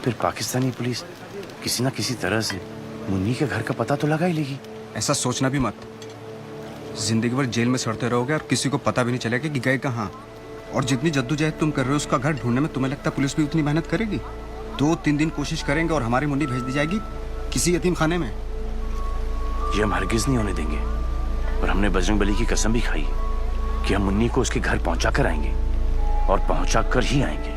फिर पाकिस्तानी पुलिस किसी ना किसी तरह से मुन्नी के घर का पता तो लगा ही लेगी।
ऐसा सोचना भी मत। जिंदगी भर जेल में सड़ते रहोगे और किसी को पता भी नहीं चलेगा कि गए कहाँ। और जितनी जद्दोजहद तुम कर रहे हो उसका घर ढूंढने में तुम्हें लगता है पुलिस भी उतनी मेहनत करेगी? 2-3 दिन कोशिश करेंगे और हमारी मुन्नी भेज दी जाएगी किसी यतीम खाने में।
ये हम हरगिज नहीं होने देंगे। और हमने बजरंगबली की कसम भी खाई कि हम मुन्नी को उसके घर पहुंचा कर आएंगे और पहुंचा कर ही आएंगे।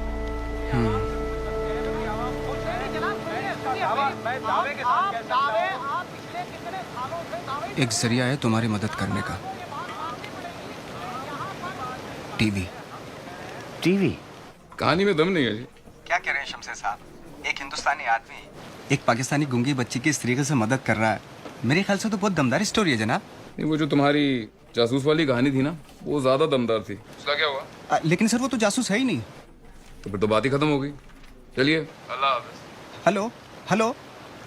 एक जरिया है तुम्हारी मदद करने का। टीवी।
टीवी?
कहानी में दम नहीं है जी।
क्या कह रहे हैं शमशेर साहब? एक हिंदुस्तानी आदमी एक पाकिस्तानी गूंगी बच्ची की इस तरीके से मदद कर रहा है, मेरे ख्याल से तो बहुत दमदार स्टोरी है जनाब।
नहीं, वो जो तुम्हारी जासूस वाली कहानी थी ना, वो ज्यादा दमदार थी। उसका क्या हुआ?
लेकिन सर वो तो जासूस है ही नहीं।
तो फिर तो बात ही खत्म हो गई। चलिए, अल्लाह हाफ़िज़।
हेलो हेलो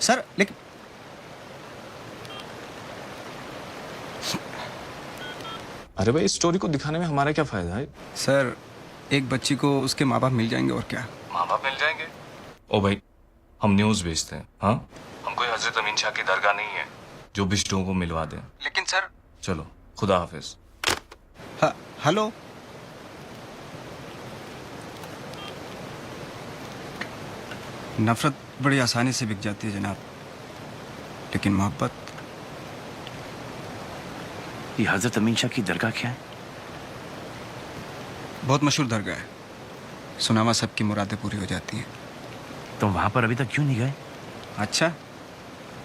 सर, लेकिन
अरे भाई, इस स्टोरी को दिखाने में हमारा क्या फायदा है?
सर, एक बच्ची को उसके माँ बाप मिल जाएंगे और क्या।
माँ बाप मिल जाएंगे? ओ भाई, हम न्यूज़ भेजते हैं। हाँ, हम कोई हजरत अमीन शाह की दरगाह नहीं है जो बिश्तों को मिलवा दें।
लेकिन सर।
चलो, खुदा हाफिज।
हेलो। नफरत बड़ी आसानी से बिक जाती है जनाब, लेकिन मोहब्बत।
ये हजरत अमीन शाह की दरगाह क्या है?
बहुत मशहूर दरगाह है, सुनामा सबकी मुरादें पूरी हो जाती हैं।
तुम वहां पर अभी तक क्यों नहीं गए?
अच्छा,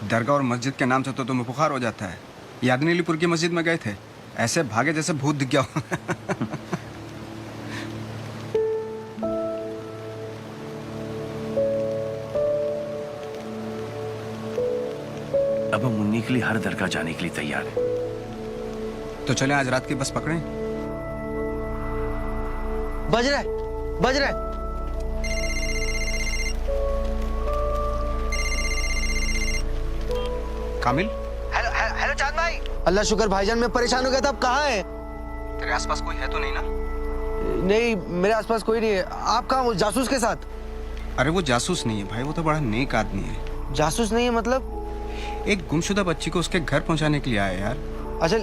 दरगाह और मस्जिद के नाम से तो तुम्हें बुखार हो जाता है। यादनीलीपुर की मस्जिद में गए थे, ऐसे भागे जैसे भूत दिख गया हो।
अब हम मुन्नी के लिए हर दरगाह जाने के लिए तैयार हैं।
तो चले आज रात की बस पकड़ें।
बज रहा है, बज रहा है।
कामिल।
हेलो हेलो चांद भाई। अल्लाह शुक्र भाईजान, मैं परेशान हो गया था। अब कहाँ है?
तेरे आसपास कोई है तो नहीं ना?
नहीं, मेरे आसपास कोई नहीं है। आप कहाँ? वो जासूस के साथ?
अरे वो जासूस नहीं है भाई, वो तो बड़ा नेक आदमी है।
जासूस नहीं है मतलब?
एक गुमशुदा बच्ची को उसके घर पहुंचाने के लिए आया यार।
अच्छा,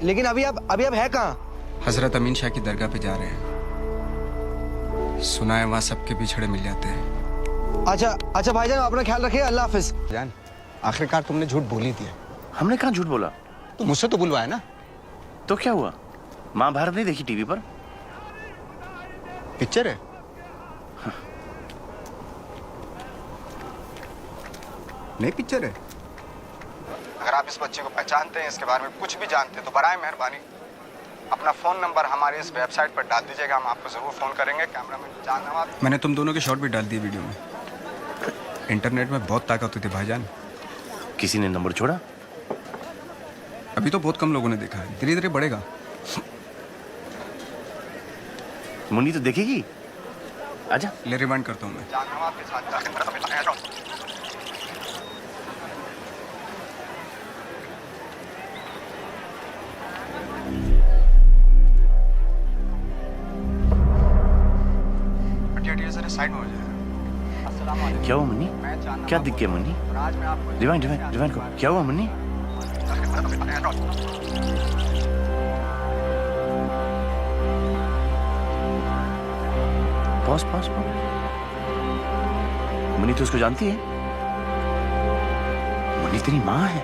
लेकिन अभी आप है कहाँ?
हजरत अमीन शाह की दरगाह पे जा रहे हैं। सुना है वहाँ सबके बिछड़े मिल जाते हैं।
अच्छा भाईजान, अपना ख्याल रखिए। अल्लाह हाफिज।
जान, आखिरकार तुमने झूठ बोल ही दिया।
हमने कहाँ झूठ बोला?
तो मुझसे तो बुलवाया ना।
तो क्या हुआ? महाभारत नहीं देखी टीवी पर?
पिक्चर है। नहीं पिक्चर है। अगर आप इस बच्चे को पहचानते हैं, इसके बारे में कुछ भी जानते हैं, तो बराए मेहरबानी अपना फोन नंबर हमारे इस वेबसाइट पर डाल दीजिएगा, हम आपको जरूर फोन करेंगे। कैमरामैन चांद नवाब। मैंने तुम दोनों के शॉट भी डाल दिए वीडियो में। इंटरनेट में बहुत ताकत होती है भाईजान।
किसी ने नंबर छोड़ा?
अभी तो बहुत कम लोगों ने देखा है, धीरे धीरे बढ़ेगा।
मुन्नी तो देखेगी। आजा।
ले रिवाइंड करता हूँ मैं। चांद नवाब के साथ साइड में हो जाएगा।
क्या हुआ मुन्नी? क्या दिख गया मुन्नी? रिवाइंड को। क्या हुआ मुन्नी? पॉज। मुन्नी तो उसको जानती है। मुन्नी तेरी माँ है।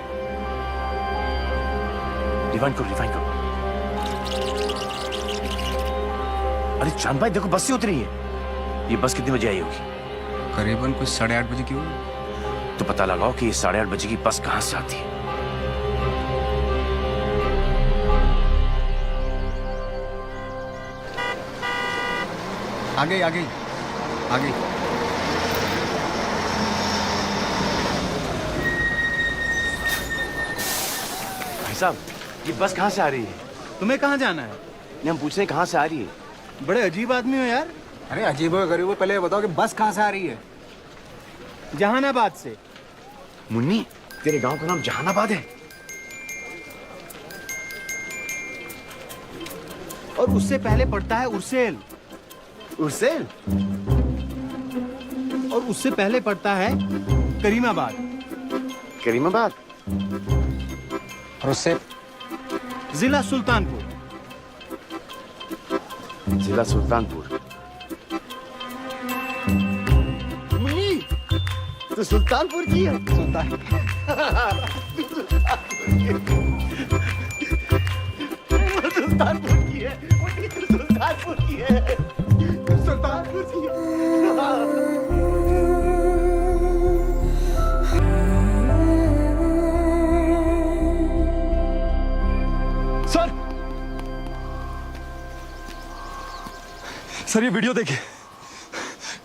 रिवाइंड करो। अरे चांद भाई देखो, बस से उतरी है। ये बस कितने बजे आई होगी?
करीबन कुछ 8:30 बजे की होगी।
तो पता लगाओ कि ये 8:30 बजे की बस कहां से आती है।
आगे आगे आगे।
भाई साहब, ये बस कहाँ से आ रही है?
तुम्हें कहाँ जाना है?
नहीं, हम पूछ रहे हैं कहाँ से आ रही है।
बड़े अजीब आदमी हो यार।
अरे अजीब हो गरीब हो, पहले ये बताओ कि बस कहाँ से आ रही है?
जहानाबाद से।
मुन्नी, तेरे गांव का नाम जहानाबाद है?
और उससे पहले पड़ता है उर्सेल।
उर्सेल?
और उससे पहले पड़ता है करीमाबाद।
करीमाबाद?
और उससे?
जिला सुल्तानपुर।
जिला सुल्तानपुर।
मुन्नी, तो सुल्तानपुर की है? सुल्तानपुर की है। सुल्तानपुर की है। सुल्तानपुर की है।
सर ये वीडियो देखिए।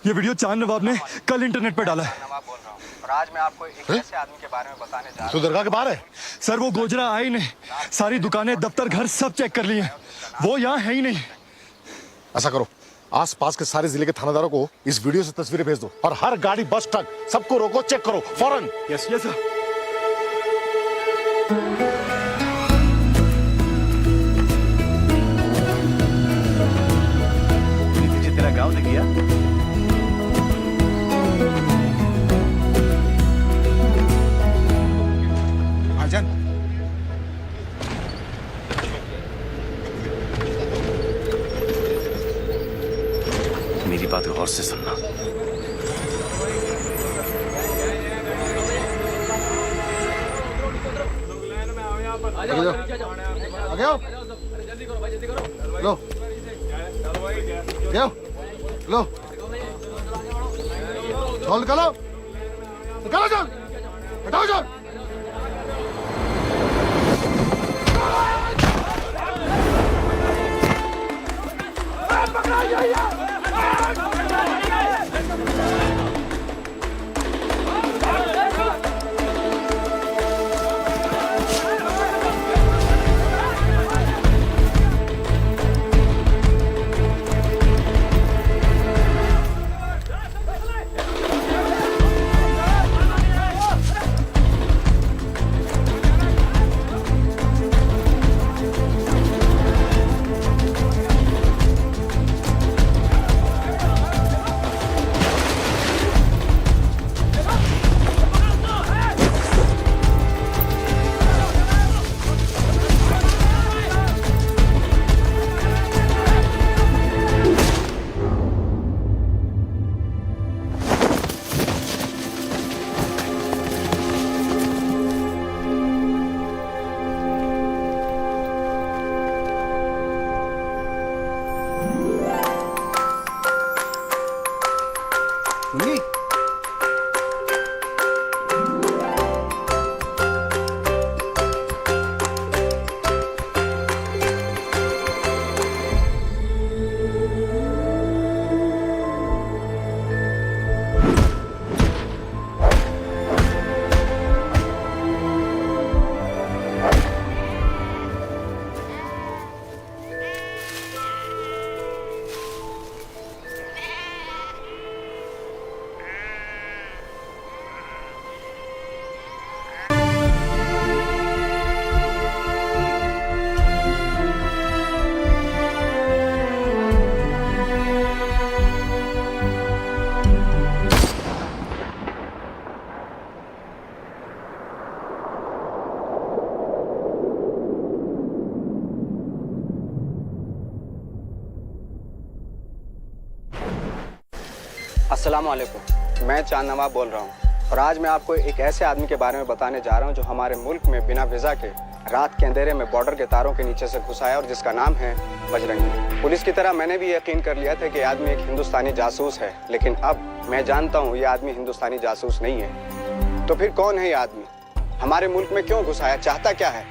ये वीडियो चांद नवाब ने कल इंटरनेट पर डाला है।
और आज मैं आपको एक ऐसे आदमी के बारे में बताने जा रहा हूँ।
तो दरगाह के बाहर है? सर वो गोजरा आई नहीं, सारी दुकानें, दफ्तर, घर सब चेक कर लिए, वो यहाँ है ही नहीं।
ऐसा करो, आसपास के सारे जिले के थानेदारों को इस वीडियो से तस्वीरें भेज दो और हर गाड़ी, बस, ट्रक सबको रोको, चेक करो फौरन।
Yes yes sir.
तेरा गांव दिख गया?
भाईजान,
मेरी बात गौर से सुनना।
आगे आओ। लो लो चल निकालो, निकालो चल, हटाओ चल।
अस्सलाम वालेकुम, मैं चांद नवाब बोल रहा हूँ और आज मैं आपको एक ऐसे आदमी के बारे में बताने जा रहा हूँ जो हमारे मुल्क में बिना वीज़ा के रात के अंधेरे में बॉर्डर के तारों के नीचे से घुस आया और जिसका नाम है बजरंगी। पुलिस की तरह मैंने भी यकीन कर लिया था कि आदमी एक हिंदुस्तानी जासूस है, लेकिन अब मैं जानता हूँ ये आदमी हिंदुस्तानी जासूस नहीं है। तो फिर कौन है ये आदमी? हमारे मुल्क में क्यों घुस आया? चाहता क्या है?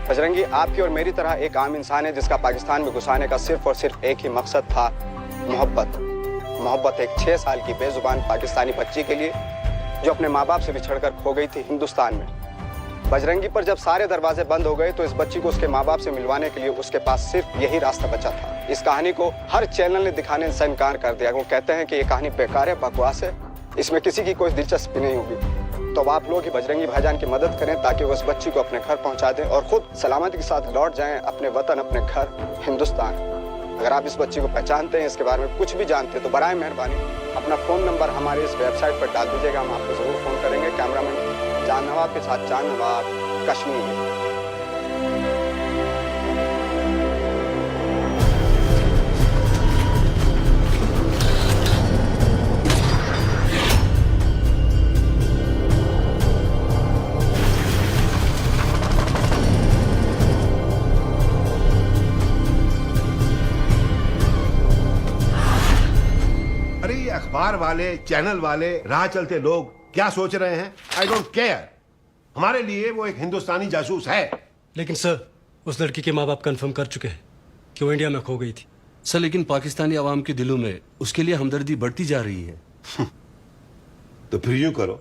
बजरंगी आपकी और मेरी तरह एक आम इंसान है जिसका पाकिस्तान में घुसाने का सिर्फ और सिर्फ एक ही मकसद था, मोहब्बत।
मोहब्बत एक 6 साल की बेजुबान पाकिस्तानी बच्ची के लिए जो अपने माँ बाप से बिछड़कर खो गई थी हिंदुस्तान में। बजरंगी पर जब सारे दरवाजे बंद हो गए तो इस बच्ची को उसके माँ बाप से मिलवाने के लिए उसके पास सिर्फ यही रास्ता बचा था। इस कहानी को हर चैनल ने दिखाने से इनकार कर दिया। वो कहते हैं कि ये कहानी बेकार है, बकवास है, इसमें किसी की कोई दिलचस्पी नहीं होगी। तो अब आप लोग ही बजरंगी भाईजान की मदद करें ताकि वो उस बच्ची को अपने घर पहुंचा दें और खुद सलामती के साथ लौट जाएं अपने वतन, अपने घर हिंदुस्तान। अगर आप इस बच्ची को पहचानते हैं, इसके बारे में कुछ भी जानते हैं, तो बराए मेहरबानी अपना फोन नंबर हमारे इस वेबसाइट पर डाल दीजिएगा, हम आपको जरूर फोन करेंगे। कैमरामैन जान नवाब के साथ जान नवाब, कश्मीर।
अरे ये अखबार वाले, चैनल वाले, राह चलते लोग क्या सोच रहे हैं? I don't care. हमारे लिए वो एक हिंदुस्तानी जासूस है।
लेकिन सर, उस लड़की के माँ बाप कंफर्म कर चुके हैं कि वो इंडिया में खो गई थी।
सर, लेकिन पाकिस्तानी आवाम के दिलों में उसके लिए हमदर्दी बढ़ती जा रही है।
तो फिर यूं करो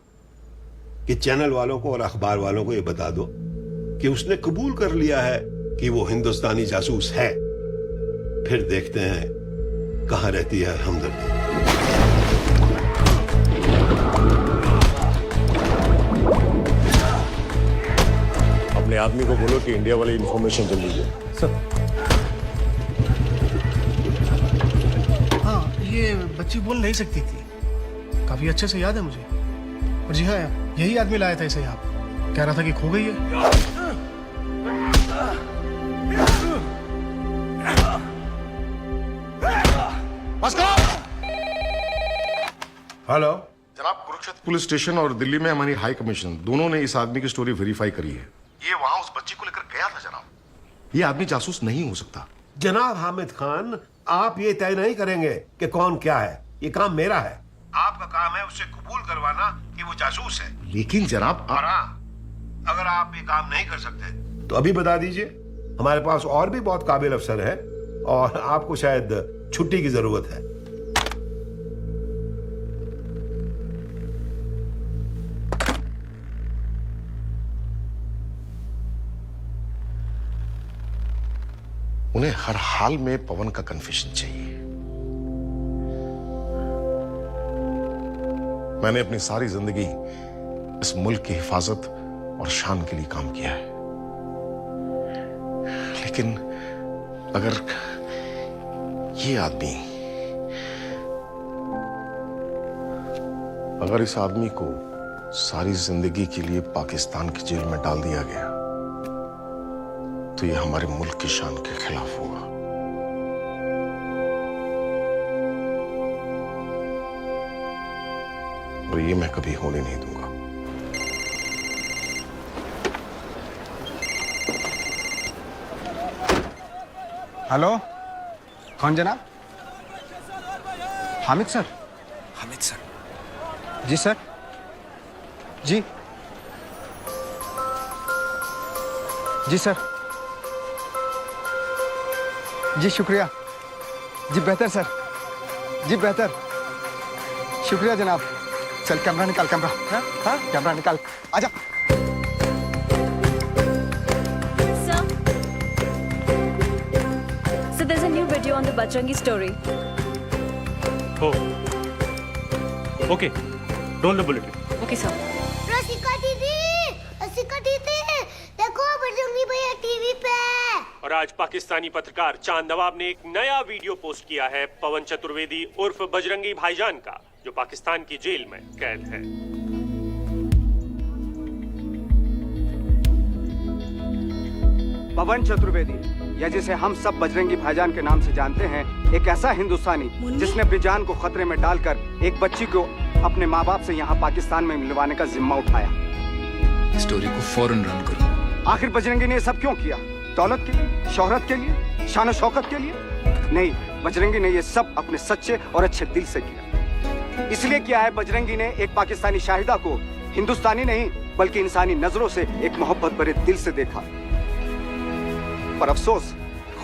कि चैनल वालों को और अखबार वालों को ये बता दो कि उसने कबूल कर लिया है कि वो हिंदुस्तानी जासूस है। फिर देखते हैं कहाँ रहती है हमदर्दी।
अपने आदमी को बोलो कि इंडिया वाली इंफॉर्मेशन जल्दी दे।
सर, हाँ, ये बच्ची बोल नहीं सकती थी, काफी अच्छे से याद है मुझे। और जी हाँ, यही आदमी लाया था इसे यहाँ, कह रहा था कि खो गई है।
हेलो
जनाब, कुरुक्षेत्र पुलिस स्टेशन और दिल्ली में हमारी हाई कमीशन दोनों ने इस आदमी की स्टोरी वेरीफाई करी है। ये वहां उस बच्ची को लेकर गया था जनाब। ये आदमी जासूस नहीं हो सकता।
जनाब हामिद खान, आप ये तय नहीं करेंगे कि कौन क्या है। ये काम मेरा है। आपका काम है उससे कबूल करवाना कि वो जासूस है।
लेकिन जनाब
और हाँ, अगर आप ये काम नहीं कर सकते तो अभी बता दीजिए। हमारे पास और भी बहुत काबिल अफसर है और आपको शायद छुट्टी की जरूरत है।
उन्हें हर हाल में पवन का कन्फेशन चाहिए। मैंने अपनी सारी जिंदगी इस मुल्क की हिफाजत और शान के लिए काम किया है, लेकिन अगर ये आदमी, अगर इस आदमी को सारी जिंदगी के लिए पाकिस्तान की जेल में डाल दिया गया तो ये हमारे मुल्क की शान के खिलाफ होगा। और ये मैं कभी होने नहीं दूंगा।
हेलो, कौन जनाब? हामिद सर।
हामिद सर।
जी सर। जी जी सर। जी शुक्रिया। जी बेहतर सर। जी बेहतर। शुक्रिया जनाब। चल कैमरा निकाल, कैमरा। हाँ, कैमरा निकाल। आजा।
So there's a new video on the Bajrangi story.
Oh. Okay. Roll the bulletin.
Okay, sir.
रसिका दीदी, देखो बजरंगी भैया टीवी पे।
और आज पाकिस्तानी पत्रकार चांद नवाब ने एक नया वीडियो पोस्ट किया है पवन चतुर्वेदी उर्फ बजरंगी भाईजान का, जो पाकिस्तान की जेल में कैद है।
पवन चतुर्वेदी, या जिसे हम सब बजरंगी भाईजान के नाम से जानते हैं, एक ऐसा हिंदुस्तानी जिसने अपनी जान को खतरे में डालकर एक बच्ची को अपने माँ बाप से यहाँ पाकिस्तान में मिलवाने का जिम्मा उठाया।
स्टोरी को फौरन रन करो।
आखिर बजरंगी ने सब क्यों किया? दौलत के लिए, शोहरत के लिए, शान शौकत के लिए? नहीं, बजरंगी ने ये सब अपने सच्चे और अच्छे दिल से किया। इसलिए किया है बजरंगी ने एक पाकिस्तानी शाहिदा को हिंदुस्तानी नहीं बल्कि इंसानी नजरों से एक मोहब्बत भरे दिल से देखा। पर अफसोस,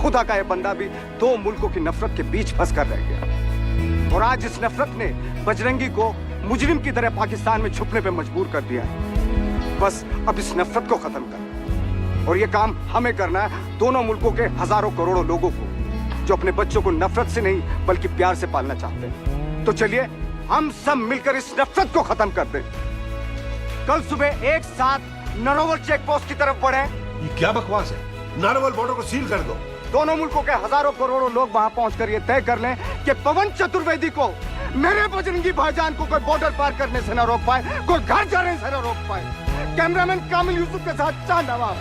खुदा का यह बंदा भी दो मुल्कों की नफरत के बीच फंस कर रह गया। और आज इस नफरत ने बजरंगी को मुजरिम की तरह पाकिस्तान में छुपने पे मजबूर कर दिया है। बस अब इस नफरत को खत्म कर, और ये काम हमें करना है, दोनों मुल्कों के हजारों करोड़ों लोगों को जो अपने बच्चों को नफरत से नहीं बल्कि प्यार से पालना चाहते हैं। तो चलिए हम सब मिलकर इस नफरत को खत्म कर दें। कल सुबह एक साथ नारोवल चेक पोस्ट की तरफ बढ़े।
ये क्या बकवास है? नारोवल बॉर्डर को सील कर दो।
दोनों मुल्कों के हजारों करोड़ों लोग वहां पहुंचकर ये तय कर लें कि पवन चतुर्वेदी को, मेरे बजरंगी भाईजान को कोई बॉर्डर पार करने से न रोक पाए, कोई घर जाने से न रोक पाए। कैमरामैन कामिल यूसुफ के साथ चांद नवाब।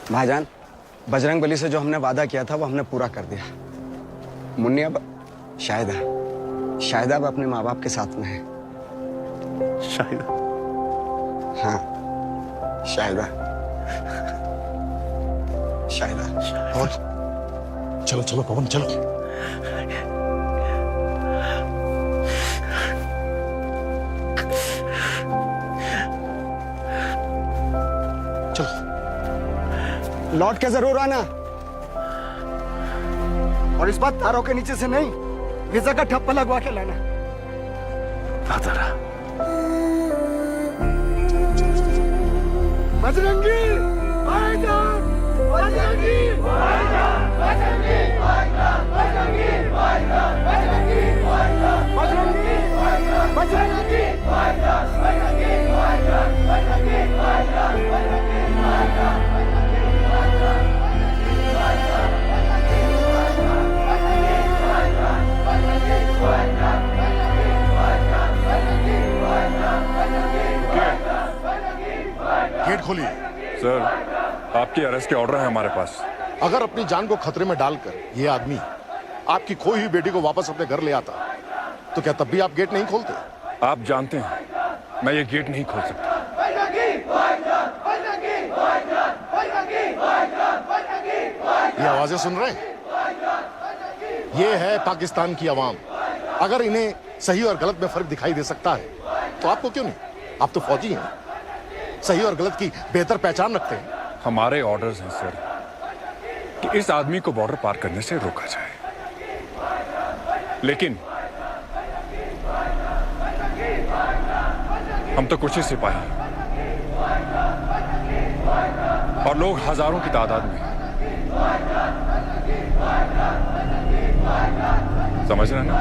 भाईजान, बजरंग बली से जो हमने वादा किया था वो हमने पूरा कर दिया। मुन्नी अब शायद अब अपने माँ बाप के साथ में है।
शायद?
हाँ, शायद।
और चलो चलो पवन चलो।
लौट के जरूर आना, और इस बार तारों के नीचे से नहीं, वीजा का ठप्पा लगवा के लाना। बजरंगी भाईजान, बजरंगी भाईजान, बजरंगी भाईजान, बजरंगी भाईजान, बजरंगी भाईजान, बजरंगी भाईजान, बजरंगी भाईजान, बजरंगी भाईजान, बजरंगी भाईजान, बजरंगी भाईजान।
गेट खोलिए।
सर, आपकी अरेस्ट के ऑर्डर है हमारे पास।
अगर अपनी जान को खतरे में डालकर ये आदमी आपकी खोई हुई बेटी को वापस अपने घर ले आता, तो क्या तब भी आप गेट नहीं खोलते?
आप जानते हैं मैं ये गेट नहीं खोल सकता।
ये आवाजें सुन रहे हैं? ये है पाकिस्तान की आवाम। अगर इन्हें सही और गलत में फर्क दिखाई दे सकता है तो आपको क्यों नहीं? आप तो फौजी हैं, सही और गलत की बेहतर पहचान रखते हैं।
हमारे ऑर्डर्स हैं सर कि इस आदमी को बॉर्डर पार करने से रोका जाए, लेकिन हम तो कुछ ही सिपाही हैं और लोग हजारों की तादाद में, समझ रहे हैं ना?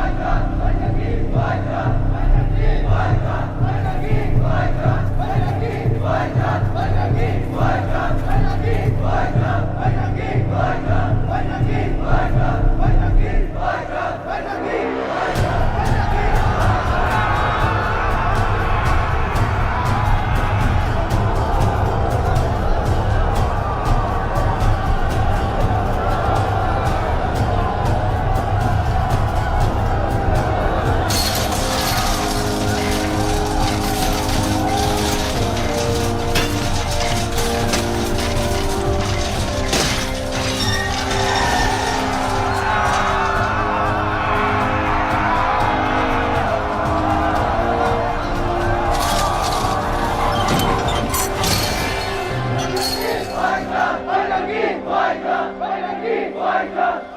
बजरंगी भाईजान